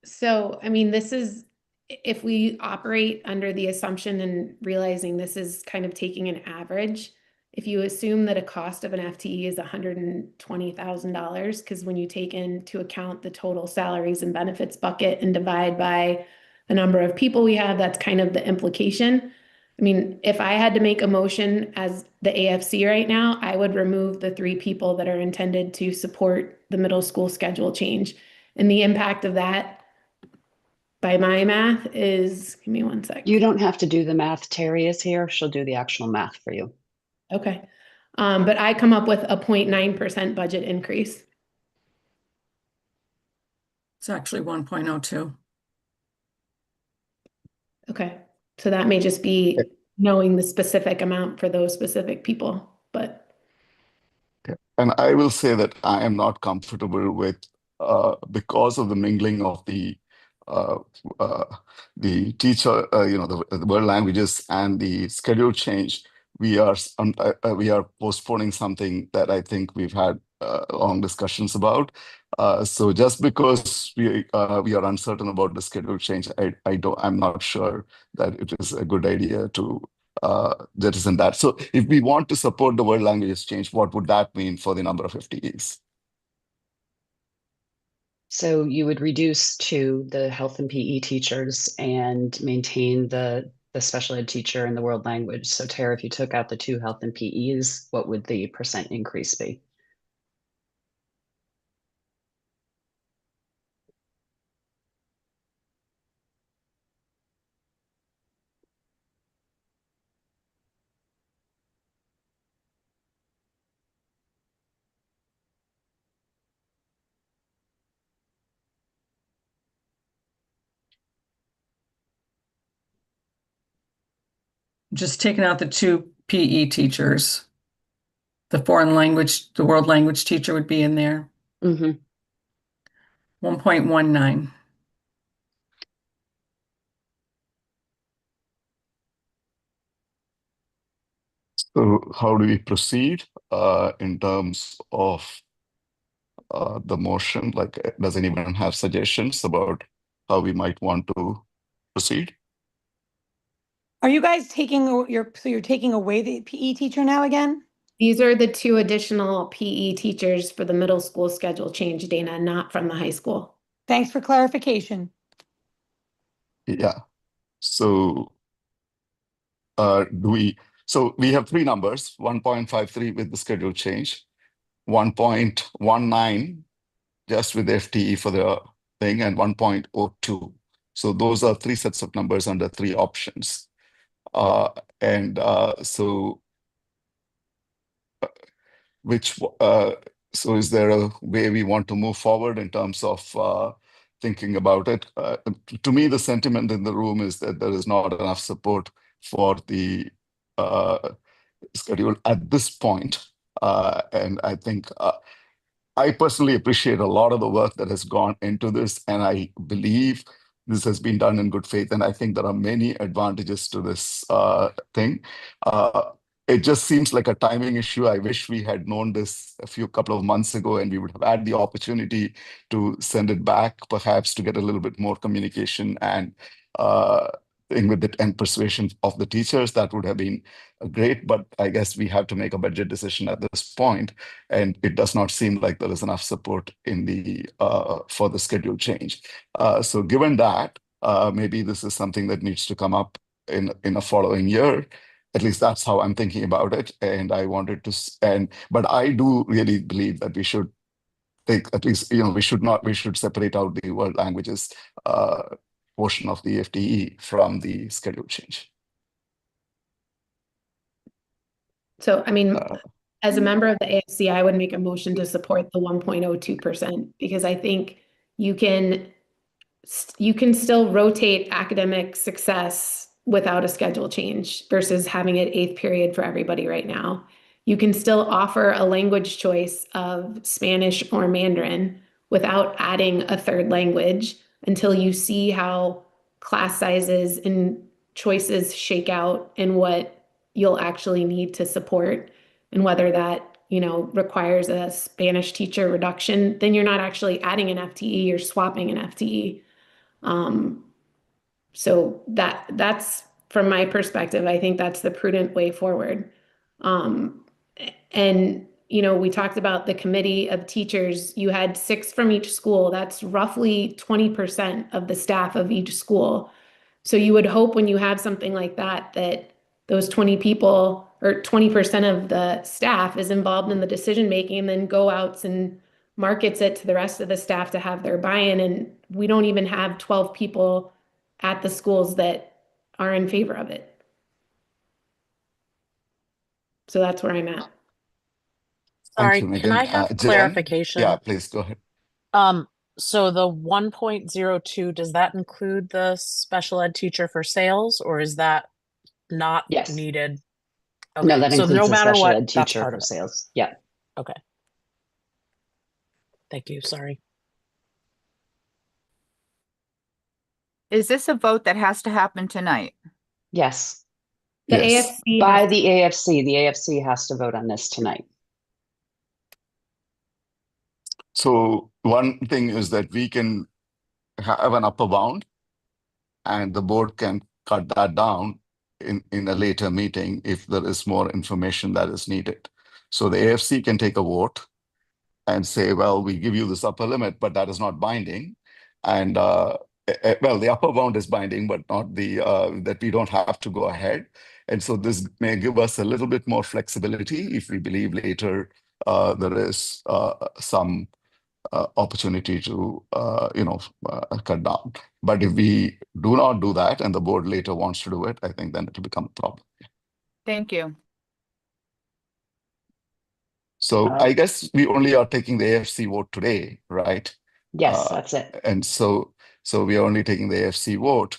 So, I mean, this is, if we operate under the assumption and realizing this is kind of taking an average, if you assume that a cost of an FTE is $120,000, because when you take into account the total salaries and benefits bucket and divide by the number of people we have, that's kind of the implication. I mean, if I had to make a motion as the AFC right now, I would remove the 3 people that are intended to support the middle school schedule change. And the impact of that, by my math, is, give me one sec. You don't have to do the math. Terry is here. She'll do the actual math for you. Okay. But I come up with a 0.9% budget increase. It's actually 1.02. Okay. So that may just be knowing the specific amount for those specific people, but. And I will say that I am not comfortable with, because of the mingling of the teacher, the world languages and the schedule change, we are postponing something that I think we've had long discussions about. So just because we are uncertain about the schedule change, I'm not sure that it is a good idea to jettison that. So if we want to support the world languages change, what would that mean for the number of FTEs? So you would reduce to the health and PE teachers and maintain the special ed teacher and the world language. So Tara, if you took out the 2 health and PEs, what would the % increase be? Just taking out the 2 PE teachers. The foreign language, the world language teacher would be in there. 1.19. So how do we proceed in terms of the motion? Like, does anyone have suggestions about how we might want to proceed? Are you guys taking so you're taking away the PE teacher now again? These are the 2 additional PE teachers for the middle school schedule change, Dana, not from the high school. Thanks for clarification. Yeah. So so we have 3 numbers, 1.53 with the schedule change, 1.19 just with FTE for the thing, and 1.02. So those are 3 sets of numbers under 3 options. So is there a way we want to move forward in terms of thinking about it? To me, the sentiment in the room is that there is not enough support for the schedule at this point. And I think I personally appreciate a lot of the work that has gone into this, and I believe this has been done in good faith. And I think there are many advantages to this thing. It just seems like a timing issue. I wish we had known this couple of months ago, and we would have had the opportunity to send it back, perhaps to get a little bit more communication and with it and persuasion of the teachers. That would have been great, but I guess we have to make a budget decision at this point, and it does not seem like there is enough support in the for the schedule change. So given that, maybe this is something that needs to come up in a following year. At least that's how I'm thinking about it. And I wanted to, but I do really believe that we should take at least, we should separate out the world languages portion of the FTE from the schedule change. So, I mean, as a member of the AFC, I would make a motion to support the 1.02% because I think you can still rotate academic success without a schedule change versus having it 8th period for everybody right now. You can still offer a language choice of Spanish or Mandarin without adding a third language until you see how class sizes and choices shake out and what you'll actually need to support, and whether that, requires a Spanish teacher reduction. Then you're not actually adding an FTE, you're swapping an FTE. So that's from my perspective, I think that's the prudent way forward. And we talked about the committee of teachers. You had 6 from each school. That's roughly 20% of the staff of each school. So you would hope when you have something like that, that those 20 people or 20% of the staff is involved in the decision making, and then go out and markets it to the rest of the staff to have their buy-in. And we don't even have 12 people at the schools that are in favor of it. So that's where I'm at. Sorry, Thank you, can Megan. I have Jen? clarification? Yeah, please go ahead. So the 1.02, does that include the special ed teacher for sales, or is that not Yes. needed? No, Okay, that so includes no a matter special what, ed that's teacher part for of it. sales. Yeah. Okay. Thank you. Sorry. Is this a vote that has to happen tonight? Yes. The Yes. AFC By has the AFC. The AFC has to vote on this tonight. So one thing is that we can have an upper bound, and the board can cut that down in a later meeting if there is more information that is needed. So the AFC can take a vote and say, well, we give you this upper limit, but that is not binding. And well, the upper bound is binding, but not the that we don't have to go ahead. And so this may give us a little bit more flexibility if we believe later there is some opportunity to cut down. But if we do not do that and the board later wants to do it, I think then it will become a problem. Thank you. So I guess we only are taking the AFC vote today, right? Yes, that's it. And so we are only taking the AFC vote.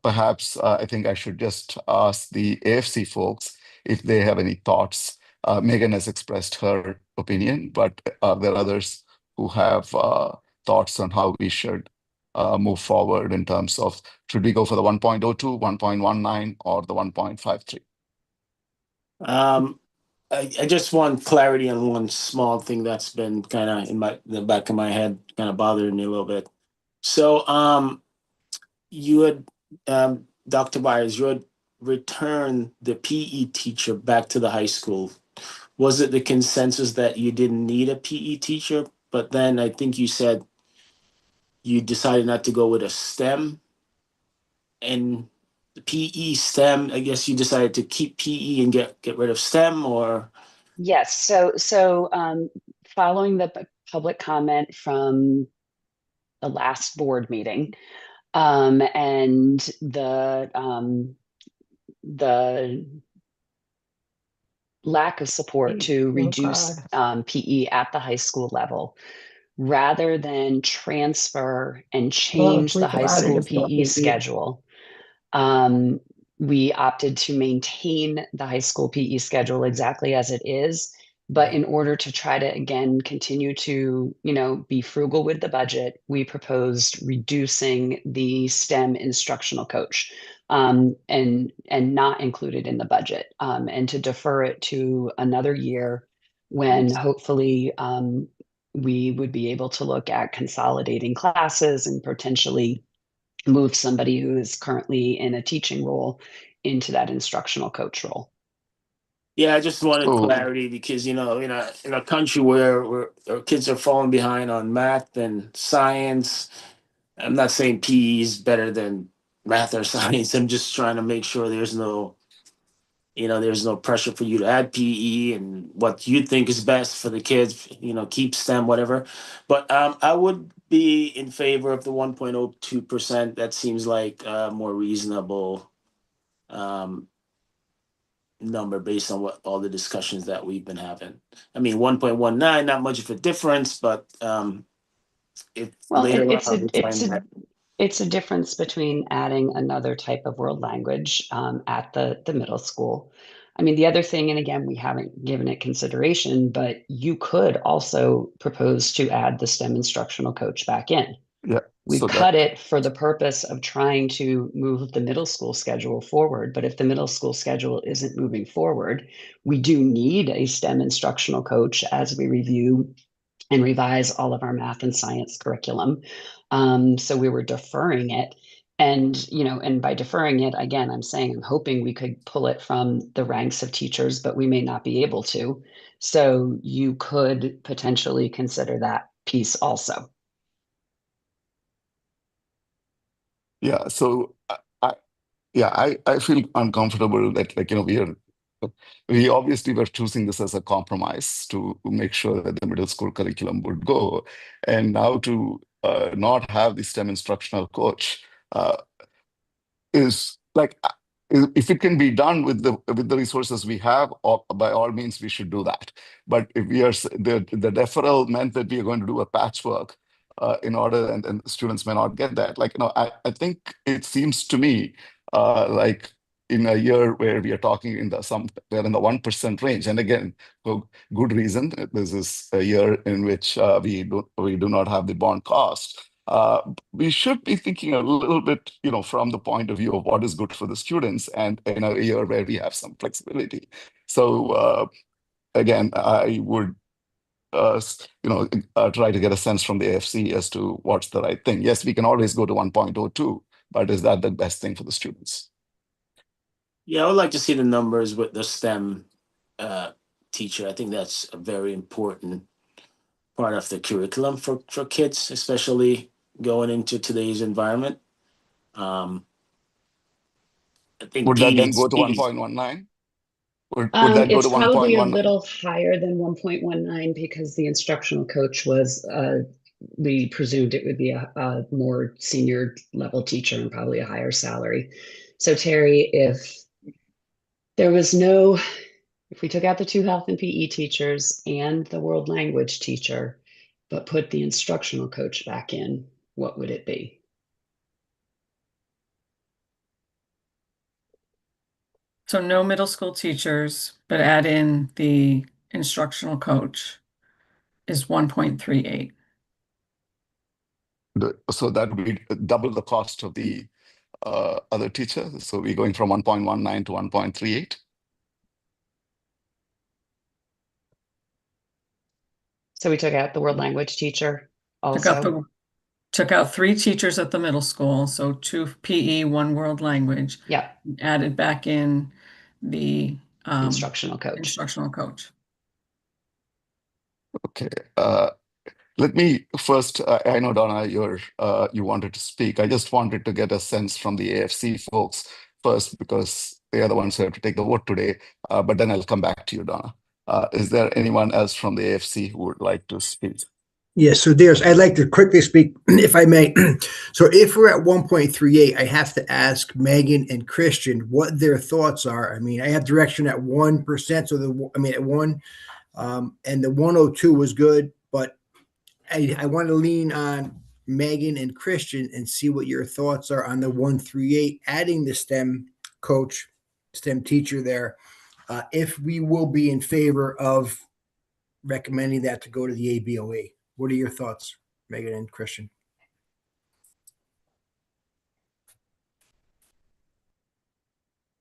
Perhaps I think I should just ask the AFC folks if they have any thoughts. Megan has expressed her opinion, but are there others who have thoughts on how we should move forward in terms of, should we go for the 1.02, 1.19, or the 1.53? I just want clarity on one small thing that's been kind of in the back of my head, kind of bothering me a little bit. So, you had, Dr. Byers, you had returned the PE teacher back to the high school. Was it the consensus that you didn't need a PE teacher? But then I think you said you decided not to go with a STEM, and the PE STEM, I guess you decided to keep PE and get rid of STEM, or? Yes. So following the public comment from the last board meeting, and the lack of support to reduce PE at the high school level, rather than transfer and change the high school PE schedule, we opted to maintain the high school PE schedule exactly as it is. But in order to try to, again, continue to, be frugal with the budget, we proposed reducing the STEM instructional coach, and not included in the budget, and to defer it to another year when hopefully we would be able to look at consolidating classes and potentially move somebody who is currently in a teaching role into that instructional coach role. Yeah, I just wanted So clarity because, in a country where our kids are falling behind on math and science, I'm not saying PE is better than math or science. I'm just trying to make sure there's no pressure for you to add PE, and what you think is best for the kids, keep STEM, whatever. But I would be in favor of the 1.02%. That seems like a more reasonable number based on what all the discussions that we've been having. I mean, 1.19, not much of a difference, but if Well, later it's a difference between adding another type of world language at the middle school. I mean, the other thing, and again, we haven't given it consideration, but you could also propose to add the STEM instructional coach back in. Yeah. We've So cut that it for the purpose of trying to move the middle school schedule forward. But if the middle school schedule isn't moving forward, we do need a STEM instructional coach as we review and revise all of our math and science curriculum. So we were deferring it. And, you know, and by deferring it, again, I'm saying I'm hoping we could pull it from the ranks of teachers, but we may not be able to. So you could potentially consider that piece also. yeah. So I feel uncomfortable that, like, we obviously were choosing this as a compromise to make sure that the middle school curriculum would go, and now to not have the STEM instructional coach uh, is like, if it can be done with the resources we have, by all means we should do that. But if the deferral meant that we are going to do a patchwork in order, and students may not get that. Like, I think it seems to me like, in a year where we are talking we're in the 1% range, and again, for good reason. This is a year in which we do not have the bond cost. We should be thinking a little bit, from the point of view of what is good for the students, and in a year where we have some flexibility. So again, I would, try to get a sense from the AFC as to what's the right thing. Yes, we can always go to 1.02, but is that the best thing for the students? Yeah, I would like to see the numbers with the STEM teacher. I think that's a very important part of the curriculum for kids, especially going into today's environment. I think Would that then Edie's, go to Edie's 1.19? Would that go It's to probably a 1.19? little higher than 1.19 because the instructional coach was, we presumed it would be a more senior level teacher and probably a higher salary. So Terry, if we took out the two health and PE teachers and the world language teacher, but put the instructional coach back in, what would it be? So no middle school teachers, but add in the instructional coach is 1.38. So that would be double the cost of the other teacher. So we're going from 1.19 to 1.38. So we took out the world language teacher also. Took out 3 teachers at the middle school, so 2 PE, 1 world language. Yeah. Added back in the Instructional coach. Instructional coach. Okay. Let me first, I know, Donna, you wanted to speak. I just wanted to get a sense from the AFC folks first, because they are the ones who have to take the vote today. But then I'll come back to you, Donna. Is there anyone else from the AFC who would like to speak? Yes, so I'd like to quickly speak, if I may. So if we're at 1.38, I have to ask Megan and Christian what their thoughts are. I mean, I have direction at 1%, so at 1, and the 102 was good, but I want to lean on Megan and Christian and see what your thoughts are on the 138, adding the STEM coach, STEM teacher there. If we will be in favor of recommending that to go to the ABOE. What are your thoughts, Megan and Christian?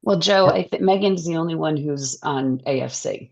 Well, Joe, I think Megan's the only one who's on AFC.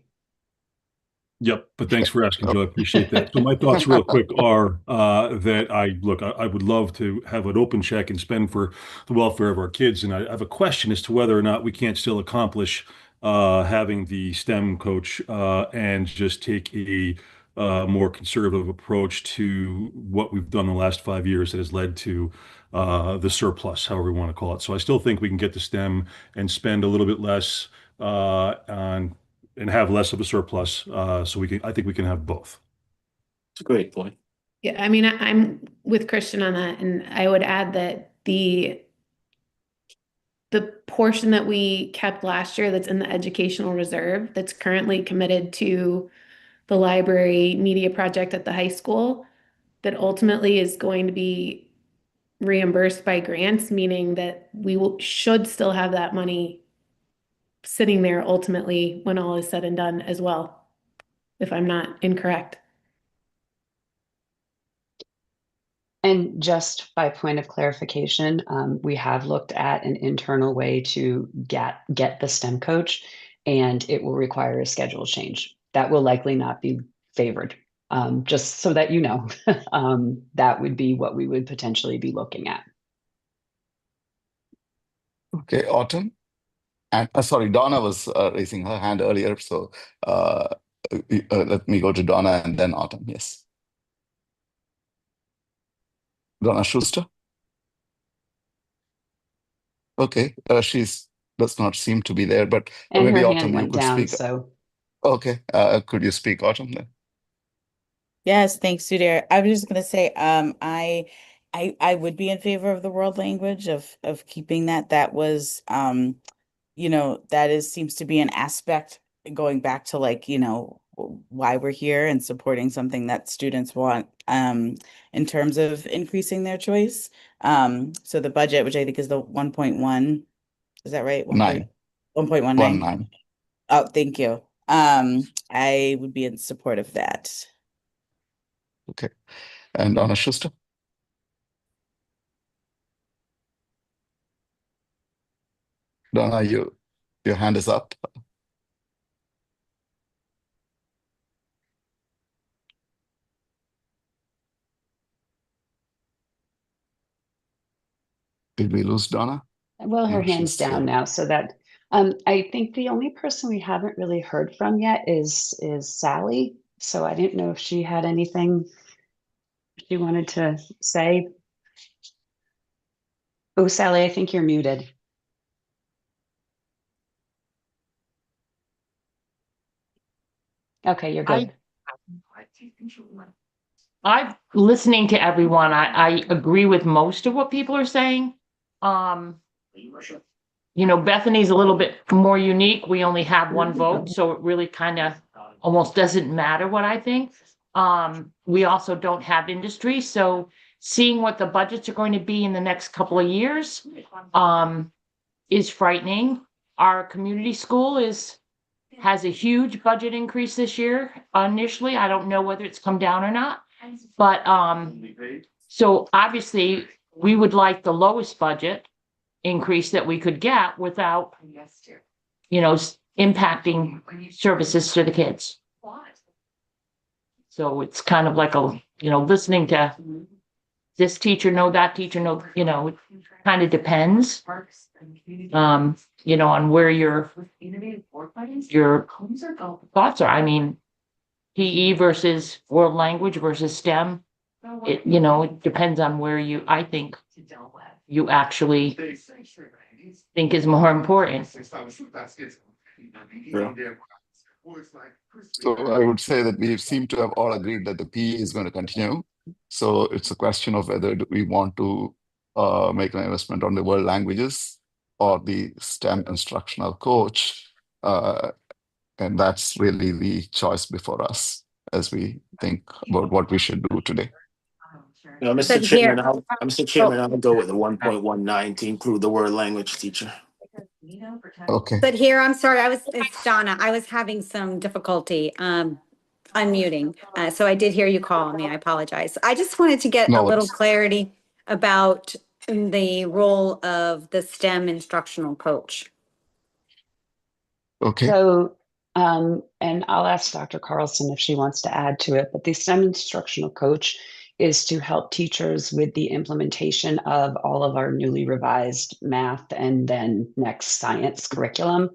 Yep, but thanks for asking, Joe. I appreciate that. So my thoughts real quick are that I would love to have an open check and spend for the welfare of our kids. And I have a question as to whether or not we can't still accomplish having the STEM coach and just take a more conservative approach to what we've done the last 5 years that has led to the surplus, however we want to call it. So I still think we can get the STEM and spend a little bit less on and have less of a surplus. So I think we can have both. It's a great point. Yeah, I mean, I'm with Christian on that, and I would add that the portion that we kept last year that's in the educational reserve that's currently committed to the library media project at the high school, that ultimately is going to be reimbursed by grants, meaning that we should still have that money sitting there ultimately when all is said and done as well, if I'm not incorrect. And just by point of clarification, we have looked at an internal way to get the STEM coach, and it will require a schedule change. That will likely not be favored. Just so that you know, that would be what we would potentially be looking at. Okay, Autumn. And sorry, Donna was raising her hand earlier, so let me go to Donna and then Autumn. Yes. Donna Schuster. Okay, she's does not seem to be there, but And maybe her Autumn, hand you went could down, speak. so. Okay, could you speak, Autumn, then? Yes, thanks, Sudhir. I was just gonna say, I would be in favor of the world language of keeping that. That was, you know, that is seems to be an aspect going back to like, you know, why we're here and supporting something that students want, in terms of increasing their choice. So the budget, which I think is the 1.1, is that right? 9. 1.19. 19. Oh, thank you. I would be in support of that. Okay, and Donna Schuster. Donna, your hand is up. Did we lose Donna? Well, her Maybe hand's she's down still. now, so that I think the only person we haven't really heard from yet is Sally. So I didn't know if she had anything she wanted to say. Oh, Sally, I think you're muted. Okay, you're good. I'm listening to everyone. I agree with most of what people are saying. You know, Bethany's a little bit more unique. We only have one vote, so it really kind of almost doesn't matter what I think. We also don't have industry, so seeing what the budgets are going to be in the next couple of years, is frightening. Our community school has a huge budget increase this year. Initially, I don't know whether it's come down or not, but so obviously we would like the lowest budget increase that we could get without, you know, impacting services to the kids. So it's kind of like a, you know, listening to this teacher, know that teacher, know, you know, it kind of depends. You know, on where your thoughts are. I mean, PE versus world language versus STEM. It, you know, it depends on where I think you actually think is more important. Yeah. So I would say that we seem to have all agreed that the PE is going to continue. So it's a question of whether we want to make an investment on the world languages or the STEM instructional coach. And that's really the choice before us as we think about what we should do today. You know, Mr. Chairman, I'll go with the 1.19 to include the word language teacher. Okay. But here, I'm sorry, it's Donna. I was having some difficulty unmuting. So I did hear you call me. I apologize. I just wanted to get a little clarity about the role of the STEM instructional coach. Okay. So, and I'll ask Dr. Carlson if she wants to add to it, but the STEM instructional coach is to help teachers with the implementation of all of our newly revised math and then next science curriculum.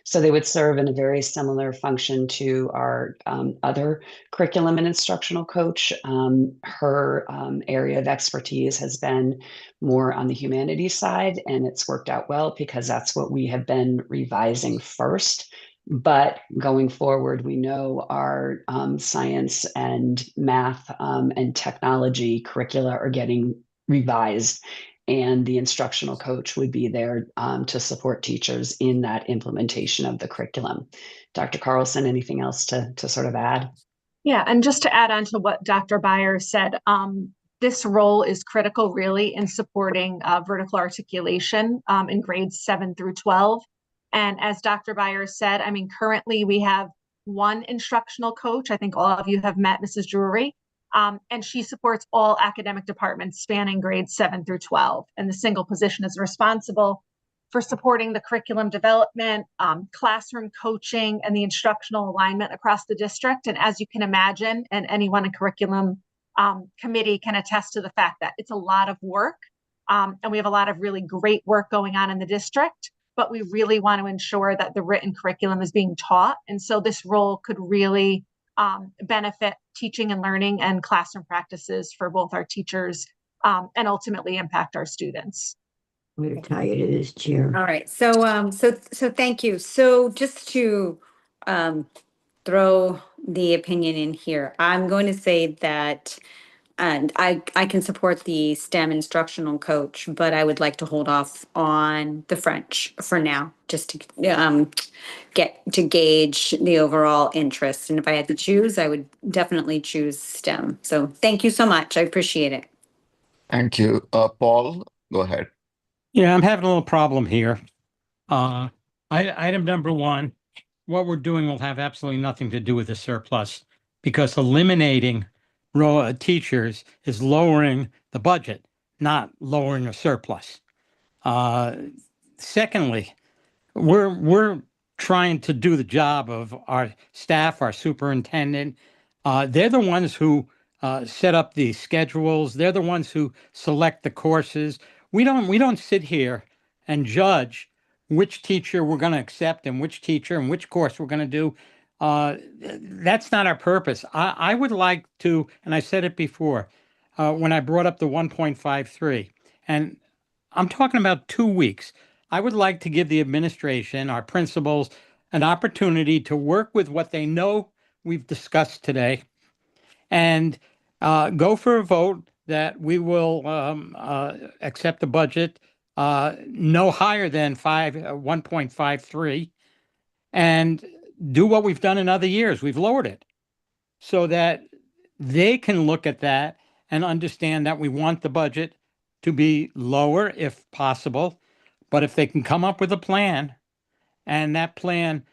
So they would serve in a very similar function to our other curriculum and instructional coach. Her area of expertise has been more on the humanities side, and it's worked out well because that's what we have been revising first. But going forward, we know our science and math and technology curricula are getting revised, and the instructional coach would be there to support teachers in that implementation of the curriculum. Dr. Carlson, anything else to sort of add? Yeah, and just to add on to what Dr. Byers said, this role is critical really in supporting vertical articulation in grades 7 through 12. And as Dr. Byers said, I mean, currently we have one instructional coach. I think all of you have met Mrs. Drury. And she supports all academic departments spanning grades 7 through 12. And the single position is responsible for supporting the curriculum development, classroom coaching, and the instructional alignment across the district. And as you can imagine, and anyone in curriculum committee can attest to the fact that it's a lot of work. And we have a lot of really great work going on in the district, but we really want to ensure that the written curriculum is being taught. And so this role could really benefit teaching and learning and classroom practices for both our teachers and ultimately impact our students. I'm going to tie you to this chair. All right. So thank you. So just to throw the opinion in here, I'm going to say that, and I can support the STEM instructional coach, but I would like to hold off on the French for now, just to get to gauge the overall interest. And if I had to choose, I would definitely choose STEM. So thank you so much. I appreciate it. Thank you. Paul, go ahead. Yeah, I'm having a little problem here. Item number one, what we're doing will have absolutely nothing to do with the surplus, because eliminating teachers is lowering the budget, not lowering a surplus. Secondly, we're trying to do the job of our staff, our superintendent. They're the ones who set up the schedules. They're the ones who select the courses. We don't sit here and judge which teacher we're going to accept and which teacher and which course we're going to do. That's not our purpose. I would like to, and I said it before, when I brought up the 1.53, and I'm talking about 2 weeks. I would like to give the administration, our principals, an opportunity to work with what they know we've discussed today and go for a vote that we will accept the budget no higher than 1.53 and do what we've done in other years. We've lowered it so that they can look at that and understand that we want the budget to be lower if possible. But if they can come up with a plan and that plan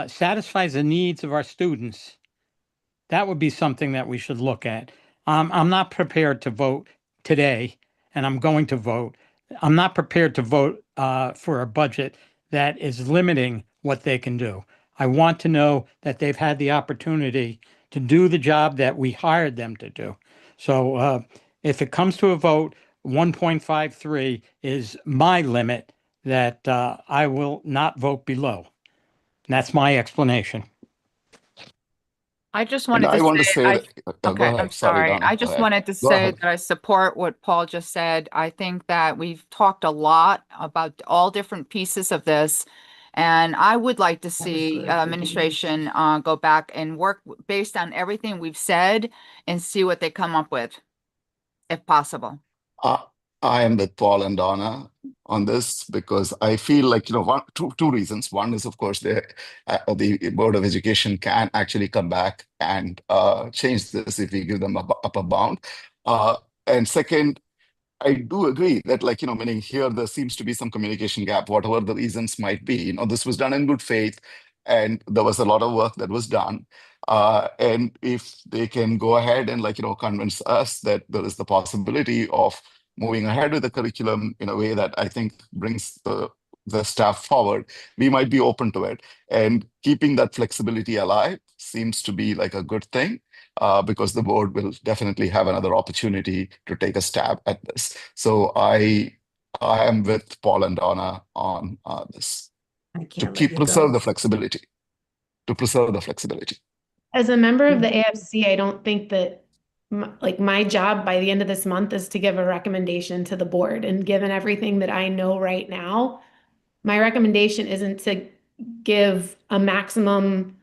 satisfies the needs of our students, that would be something that we should look at. I'm not prepared to vote today, and I'm going to vote. I'm not prepared to vote for a budget that is limiting what they can do. I want to know that they've had the opportunity to do the job that we hired them to do. So if it comes to a vote, 1.53 is my limit that I will not vote below. And that's my explanation. I just And wanted I to want to say, say that, go okay, ahead. I'm Sorry, sorry. Donna, I go just ahead. wanted to Go say ahead. that I support what Paul just said. I think that we've talked a lot about all different pieces of this. And I would like to see administration go back and work based on everything we've said and see what they come up with, if possible. I am with Paul and Donna on this because I feel like, two reasons. One is, of course, the Board of Education can actually come back and change this if we give them a upper bound. And second, I do agree that, meaning here there seems to be some communication gap, whatever the reasons might be. This was done in good faith, and there was a lot of work that was done. And if they can go ahead and, convince us that there is the possibility of moving ahead with the curriculum in a way that I think brings the staff forward, we might be open to it. And keeping that flexibility alive seems to be like a good thing. Because the board will definitely have another opportunity to take a stab at this. So I am with Paul and Donna on this to preserve the flexibility. To preserve the flexibility. As a member of the AFC, I don't think that my job by the end of this month is to give a recommendation to the board. And given everything that I know right now, my recommendation isn't to give a maximum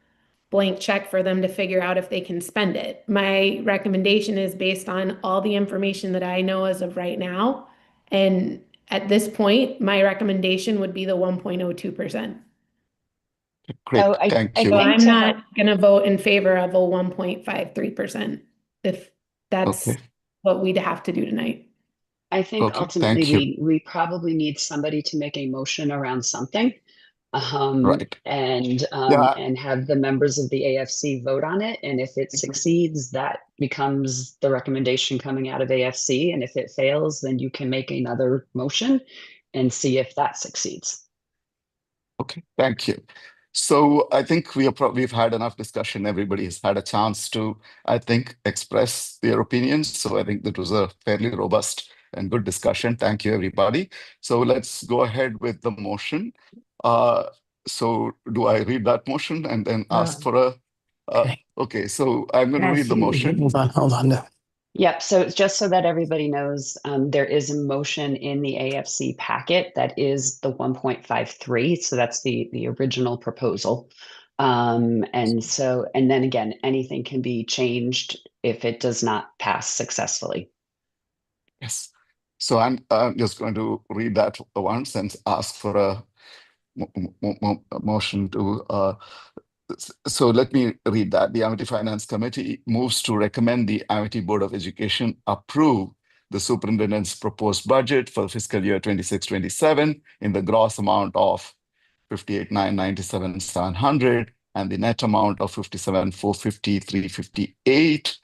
blank check for them to figure out if they can spend it. My recommendation is based on all the information that I know as of right now. And at this point, my recommendation would be the 1.02%. Great, thank you. So I'm not going to vote in favor of a 1.53% if that's what we'd have to do tonight. I think ultimately we probably need somebody to make a motion around something. Right. Yeah. And have the members of the AFC vote on it. And if it succeeds, that becomes the recommendation coming out of AFC. And if it fails, then you can make another motion and see if that succeeds. Okay, thank you. So I think we've had enough discussion. Everybody has had a chance to, I think, express their opinions. So I think that was a fairly robust and good discussion. Thank you, everybody. So let's go ahead with the motion. So do I read that motion and then ask for a? Okay, so I'm going to read the motion. Hold on. No. Yep. So it's just so that everybody knows, there is a motion in the AFC packet that is the 1.53. So that's the original proposal. And then again, anything can be changed if it does not pass successfully. Yes. So I'm just going to read that once and ask for a motion to. So let me read that. The Amity Finance Committee moves to recommend the Amity Board of Education approve the superintendent's proposed budget for fiscal year 26-27 in the gross amount of 58,997,700 and the net amount of 57,450,358,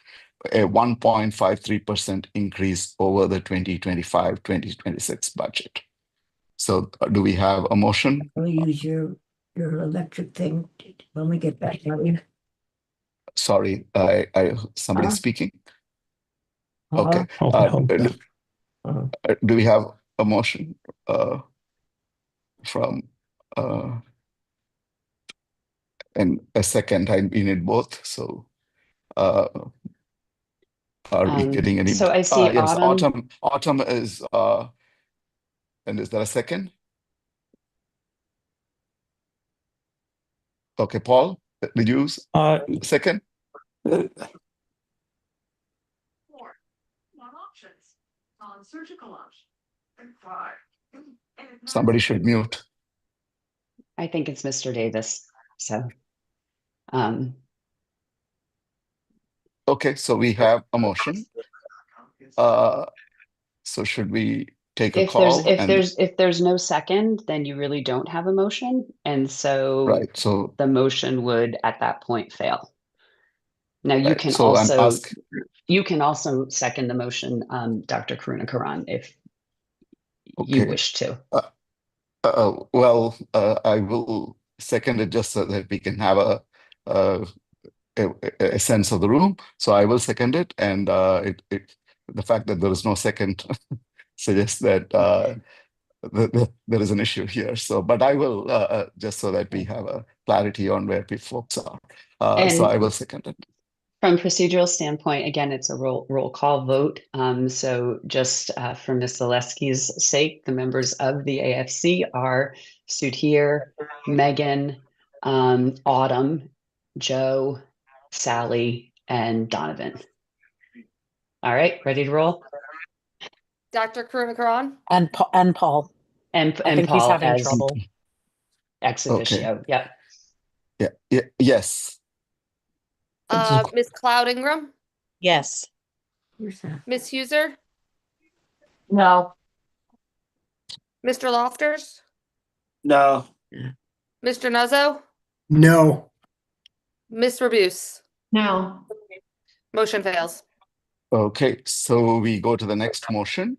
a 1.53% increase over the 2025-2026 budget. So do we have a motion? I'll use your electric thing when we get back. Sorry, somebody speaking? Okay. Do we have a motion from and a second? We need both. So are we getting any? So I see Yes, Autumn. Autumn is and is there a second? Okay, Paul, did you second? Somebody should mute. I think it's Mr. Davis. So, okay, so we have a motion. So should we take a call? If there's no second, then you really don't have a motion, and so right. So the motion would at that point fail. Now you right, can so you can also second the motion, Dr. Karuna-Karan, if you wish to. Well, I will second it just so that we can have a sense of the room. So I will second it, and the fact that there is no second suggests that there is an issue here. So, but I will just so that we have a clarity on where folks are. So I will second it. From procedural standpoint, again, it's a roll call vote. So just for Ms. Zaleski's sake, the members of the AFC are Sudhir, Megan, Autumn, Joe, Sally, and Donovan. All right, ready to roll? Dr. Karuna-Karan? And Paul. And I think Paul he's having as trouble. ex officio. Okay. Yeah. Yes. Ms. Cloud Ingram? Yes. Ms. Huser? No. Mr. Lofters? No. Mr. Nuzzo? No. Ms. Rabuse? No. Motion fails. Okay, so we go to the next motion.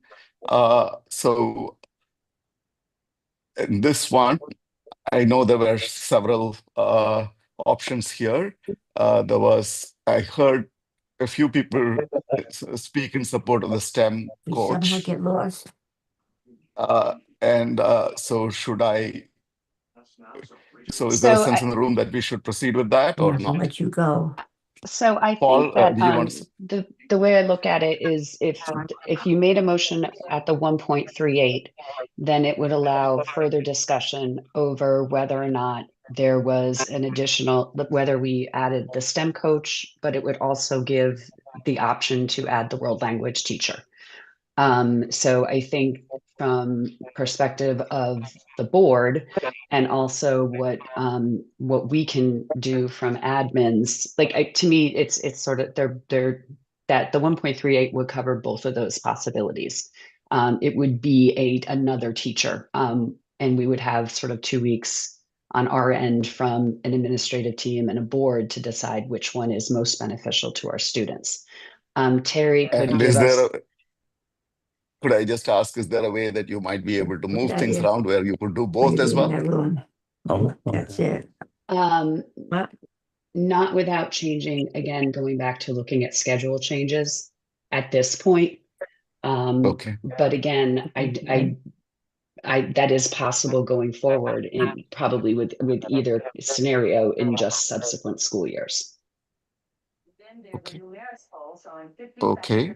So in this one, I know there were several options here. I heard a few people speak in support of the STEM coach. Somehow get lost. So should I? So is there a sense in the room that we should proceed with that or not? I'll let you go. So I Paul, think that do you want to... the way I look at it is if you made a motion at the 1.38, then it would allow further discussion over whether or not there was an additional, whether we added the STEM coach, but it would also give the option to add the world language teacher. So I think from perspective of the board and also what we can do from admins, like to me, it's sort of they're that the 1.38 would cover both of those possibilities. It would be another teacher, and we would have sort of 2 weeks on our end from an administrative team and a board to decide which one is most beneficial to our students. Terry could And give is there us. could I just ask, is there a way that you might be able to move Yeah, things yeah. around where you could do both as In well? that room. Oh, that's it. Not without changing, again, going back to looking at schedule changes at this point. Okay. But again, I that is possible going forward in probably with either scenario in just subsequent school years. Okay. Okay.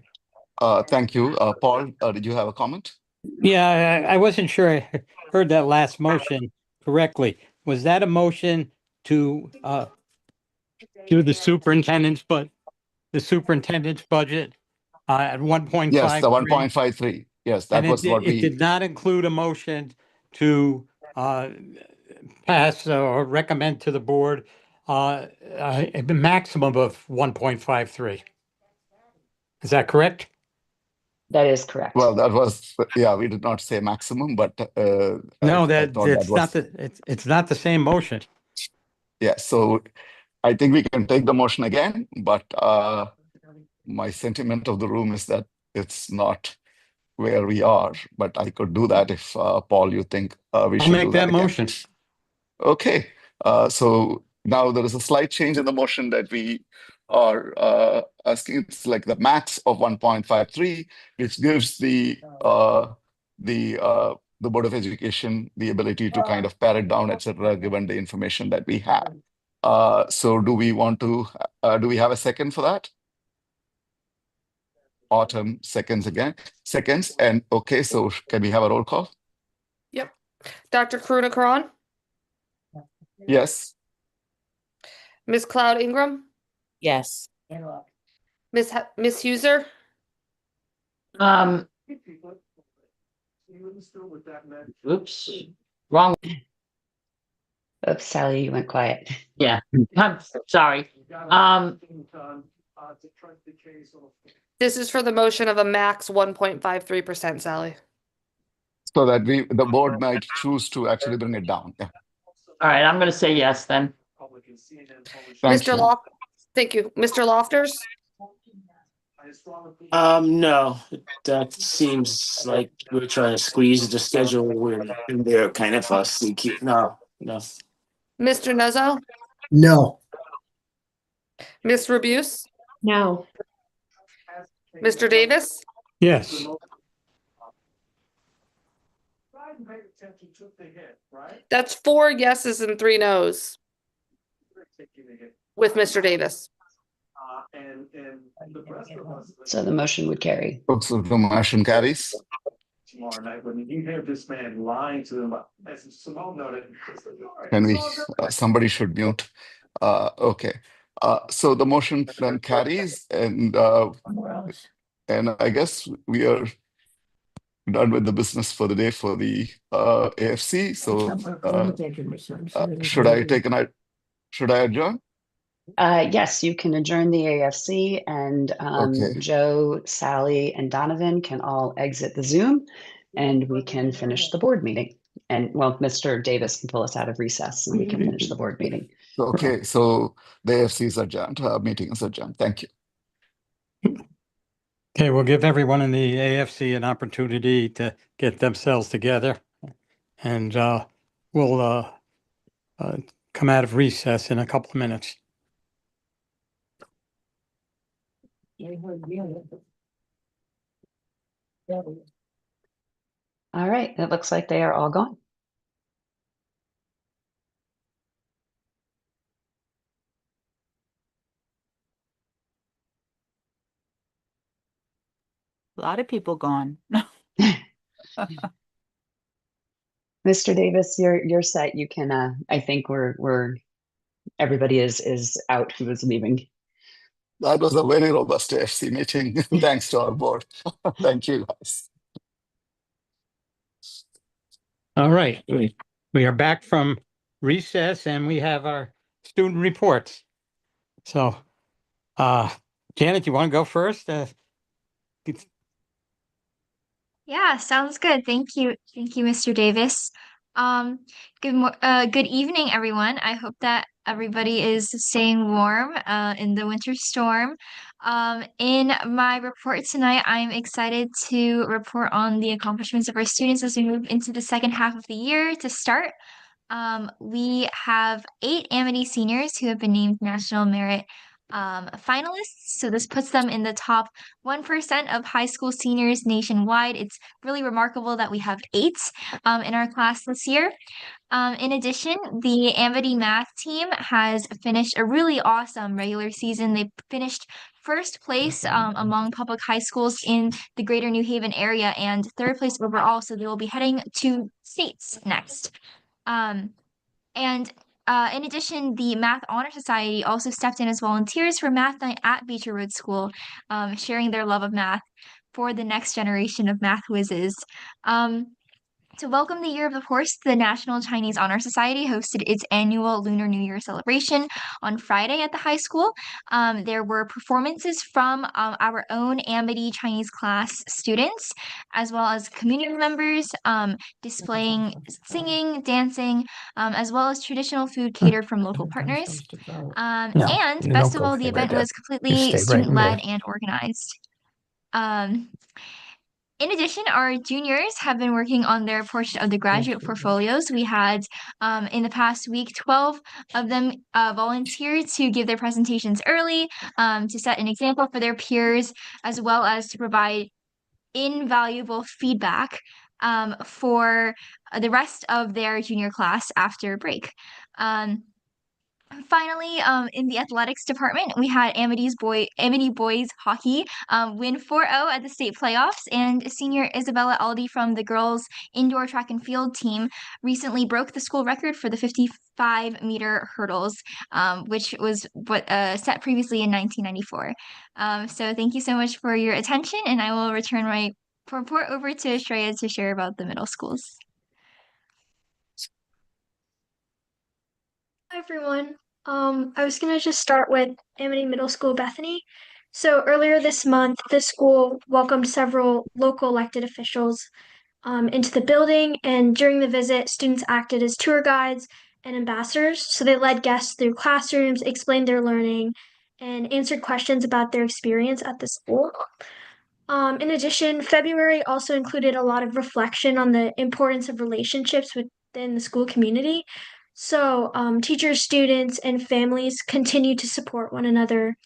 Thank you. Paul, did you have a comment? Yeah, I wasn't sure I heard that last motion correctly. Was that a motion to do the superintendent's budget at 1.53? Yes, the 1.53. Yes, that And was what it did not include a motion to pass or recommend to the board a maximum of 1.53. Is that correct? That is correct. Well, that was, yeah, we did not say maximum, but No, I thought that was, it's not the same motion. yeah. So I think we can take the motion again, but my sentiment of the room is that it's not where we are, but I could do that if Paul, you think we I'll should make do that that again. motion. Okay, so now there is a slight change in the motion that we are asking. It's like the max of 1.53, which gives the Board of Education the ability to kind of pare it down, etc., given the information that we have. So do we want to, do we have a second for that? Autumn seconds. And okay, so can we have a roll call? Yep. Dr. Kruna-Karan, Yes. Ms. Cloud Ingram, Yes. Miss Huser, Oops, wrong. Oops, Sally, you went quiet. Yeah, I'm sorry. this is for the motion of a max 1.53%, Sally. So that the board might choose to actually bring it down. Yeah. All right, I'm gonna say yes then. Thank Mr. you. Thank you. Mr. Lofters? No, that seems like we're trying to squeeze the schedule. We're in there kind of a sneaky. No. Mr. Nuzzo? No. Ms. Rabuse? No. Mr. Davis? Yes. That's 4 yeses and 3 nos with Mr. Davis. So the motion would carry. So the motion carries. Tomorrow night when you hear this man lying to them, as Simone noted. Can we, somebody should mute. Okay. So the motion then carries, and I guess we are done with the business for the day for the AFC. So should I adjourn? Yes, you can adjourn the AFC, and Okay. Joe, Sally, and Donovan can all exit the Zoom, and we can finish the board meeting. And well, Mr. Davis can pull us out of recess, and we can finish the board meeting. Okay, so the AFC is adjourned. Meeting is adjourned. Thank you. Okay, we'll give everyone in the AFC an opportunity to get themselves together, and we'll come out of recess in a couple of minutes. All right, it looks like they are all gone. A lot of people gone. Mr. Davis, you're set. You can I think we're everybody is out who is leaving. That was a very robust AFC meeting. Thanks to our board. Thank you, guys. All right, we are back from recess, and we have our student reports. So, Janet, you want to go first? Yeah, sounds good. Thank you. Thank you, Mr. Davis. Good evening, everyone. I hope that everybody is staying warm in the winter storm. In my report tonight, I'm excited to report on the accomplishments of our students as we move into the second half of the year. To start, we have 8 Amity seniors who have been named National Merit finalists. So this puts them in the top 1% of high school seniors nationwide. It's really remarkable that we have 8 in our class this year. In addition, the Amity math team has finished a really awesome regular season. They finished first place among public high schools in the greater New Haven area and third place overall. So they will be heading to states next. In addition, the Math Honor Society also stepped in as volunteers for Math Night at Beecher Road School, sharing their love of math for the next generation of math whizzes. To welcome the Year of the Horse, the National Chinese Honor Society hosted its annual Lunar New Year celebration on Friday at the high school. There were performances from our own Amity Chinese class students, as well as community members displaying singing, dancing, as well as traditional food catered from local partners. And best of all, the event was completely student-led and organized. In addition, our juniors have been working on their portion of the graduate portfolios. We had, in the past week, 12 of them volunteered to give their presentations early, to set an example for their peers, as well as to provide invaluable feedback for the rest of their junior class after break. Finally, in the athletics department, we had Amity boys hockey win 4-0 at the state playoffs, and senior Isabella Aldi from the girls indoor track and field team recently broke the school record for the 55-meter hurdles, which was set previously in 1994. So thank you so much for your attention, and I will return my report over to Shreya to share about the middle schools. Hi everyone. I was gonna just start with Amity Middle School Bethany. So earlier this month, the school welcomed several local elected officials into the building, and during the visit, students acted as tour guides and ambassadors. So they led guests through classrooms, explained their learning, and answered questions about their experience at the school. In addition, February also included a lot of reflection on the importance of relationships within the school community. So, teachers, students, and families continue to support one another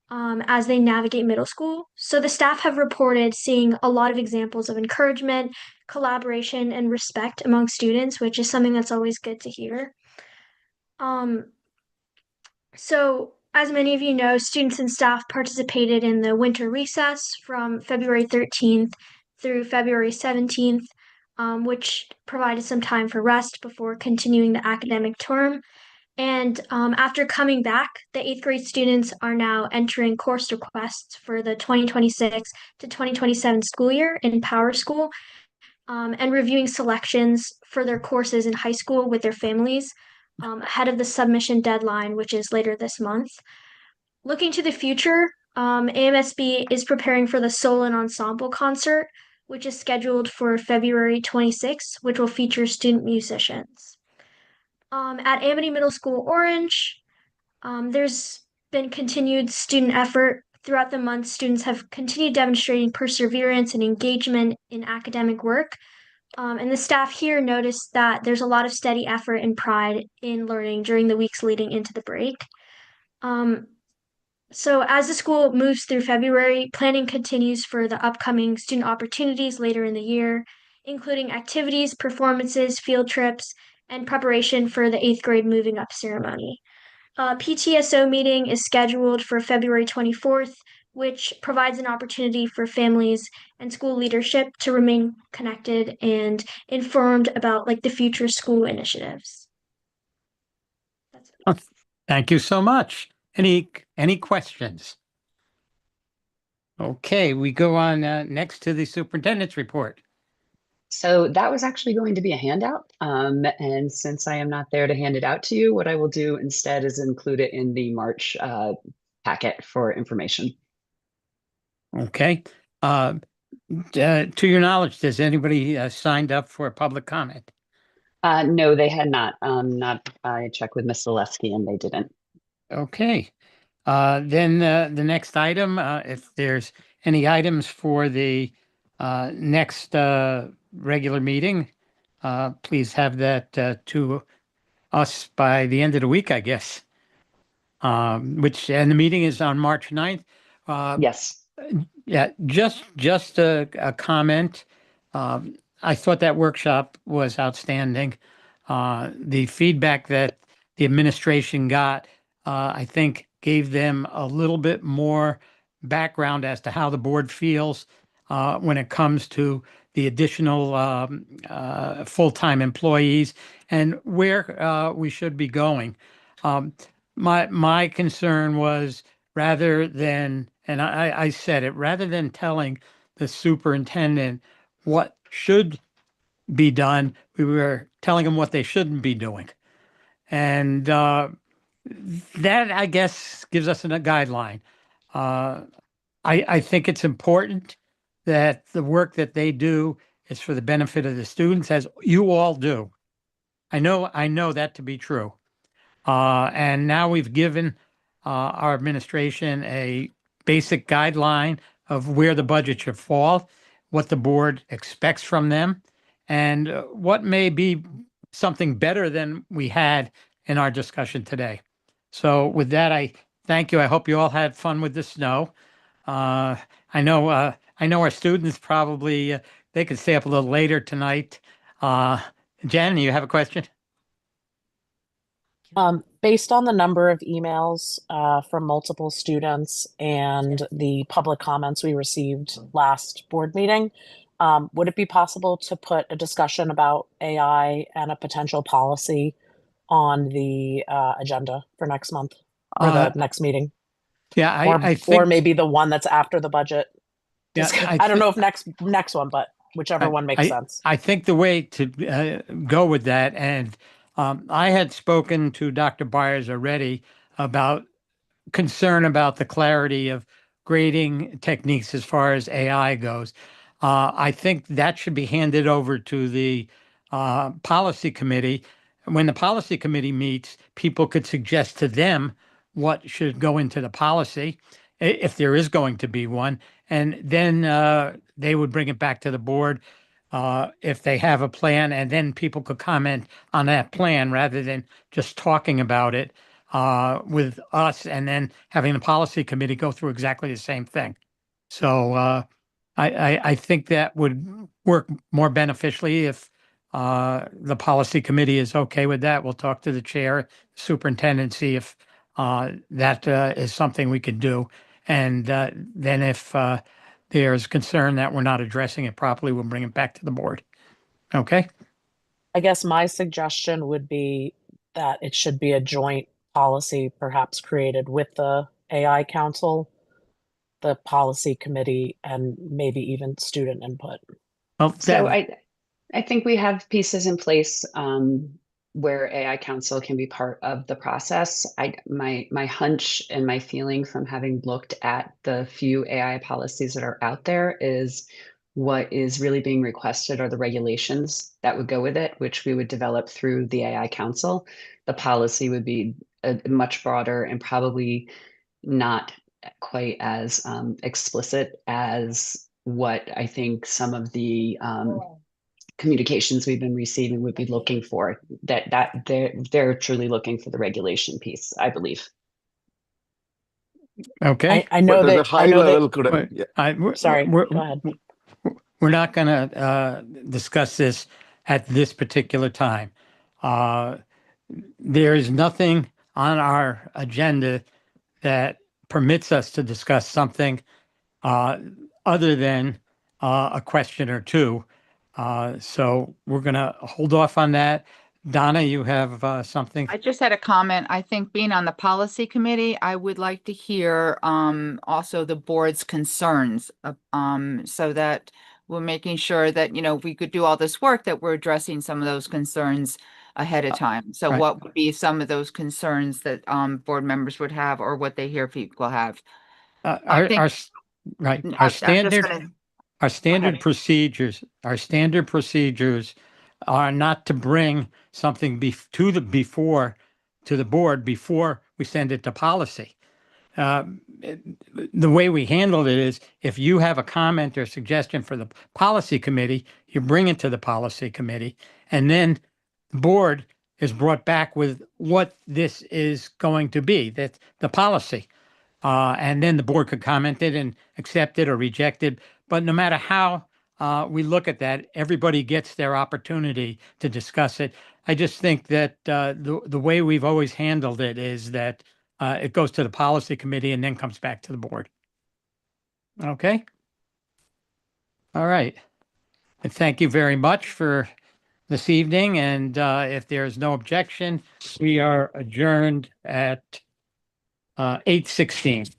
as they navigate middle school. So, the staff have reported seeing a lot of examples of encouragement, collaboration, and respect among students, which is something that's always good to hear. So, as many of you know, students and staff participated in the winter recess from February 13th through February 17th, which provided some time for rest before continuing the academic term. And after coming back, the 8th grade students are now entering course requests for the 2026 to 2027 school year in Power School, and reviewing selections for their courses in high school with their families ahead of the submission deadline, which is later this month. Looking to the future, AMSB is preparing for the Solo and Ensemble concert, which is scheduled for February 26th, which will feature student musicians. At Amity Middle School Orange, there's been continued student effort. Throughout the month, students have continued demonstrating perseverance and engagement in academic work. And the staff here noticed that there's a lot of steady effort and pride in learning during the weeks leading into the break. So as the school moves through February, planning continues for the upcoming student opportunities later in the year, including activities, performances, field trips, and preparation for the 8th grade moving up ceremony. PTSO meeting is scheduled for February 24th, which provides an opportunity for families and school leadership to remain connected and informed about the future school initiatives. Thank you so much. Any questions? Okay, we go on next to the superintendent's report. So that was actually going to be a handout. And since I am not there to hand it out to you, what I will do instead is include it in the March packet for information. Okay. To your knowledge, has anybody signed up for a public comment? No, they had not. I checked with Ms. Zaleski and they didn't. Okay. Then the next item, if there's any items for the next regular meeting, please have that to us by the end of the week, I guess. And the meeting is on March 9th. Yes. Yeah, just a comment. I thought that workshop was outstanding. The feedback that the administration got, I think, gave them a little bit more background as to how the board feels when it comes to the additional full-time employees and where we should be going. My concern was rather than, and I said it, rather than telling the superintendent what should be done, we were telling them what they shouldn't be doing. And that, I guess, gives us a guideline. I think it's important that the work that they do is for the benefit of the students, as you all do. I know that to be true. And now we've given our administration a basic guideline of where the budget should fall, what the board expects from them, and what may be something better than we had in our discussion today. So with that, I thank you. I hope you all had fun with the snow. I know our students probably they could stay up a little later tonight. Jen, you have a question? Based on the number of emails from multiple students and the public comments we received last board meeting, would it be possible to put a discussion about AI and a potential policy on the agenda for next month or the next meeting? Yeah, I Or think maybe the one that's after the budget. Yeah, I don't know if next one, but whichever one makes I, sense. I think the way to go with that, and I had spoken to Dr. Byers already about concern about the clarity of grading techniques as far as AI goes. I think that should be handed over to the policy committee. When the policy committee meets, people could suggest to them what should go into the policy, if there is going to be one, and then they would bring it back to the board if they have a plan, and then people could comment on that plan rather than just talking about it with us and then having the policy committee go through exactly the same thing. So I think that would work more beneficially if the policy committee is okay with that. We'll talk to the chair, superintendent, see if that is something we could do. And then if there's concern that we're not addressing it properly, we'll bring it back to the board. Okay? I guess my suggestion would be that it should be a joint policy perhaps created with the AI Council, the policy committee, and maybe even student input. Well, So I think we have pieces in place where AI Council can be part of the process. My hunch and my feeling from having looked at the few AI policies that are out there is what is really being requested are the regulations that would go with it, which we would develop through the AI Council. The policy would be much broader and probably not quite as explicit as what I think some of the communications we've been receiving would be looking for. That they're truly looking for the regulation piece, I believe. Okay. I know But at that the high I know level, that. could I, Sorry, go ahead. We're not going to discuss this at this particular time. There is nothing on our agenda that permits us to discuss something other than a question or two. So we're going to hold off on that. Donna, you have something? I just had a comment. I think being on the policy committee, I would like to hear also the board's concerns so that we're making sure that, we could do all this work that we're addressing some of those concerns ahead of time. So right. what would be some of those concerns that board members would have or what they hear people have? I think Right. I'm just gonna- Our standard procedures are not to bring something to the board before we send it to policy. The way we handled it is if you have a comment or suggestion for the policy committee, you bring it to the policy committee, and then the board is brought back with what this is going to be, that's the policy. And then the board could comment it and accept it or reject it. But no matter how we look at that, everybody gets their opportunity to discuss it. I just think that the way we've always handled it is that it goes to the policy committee and then comes back to the board. Okay? All right. And thank you very much for this evening. And if there's no objection, we are adjourned at 8:16.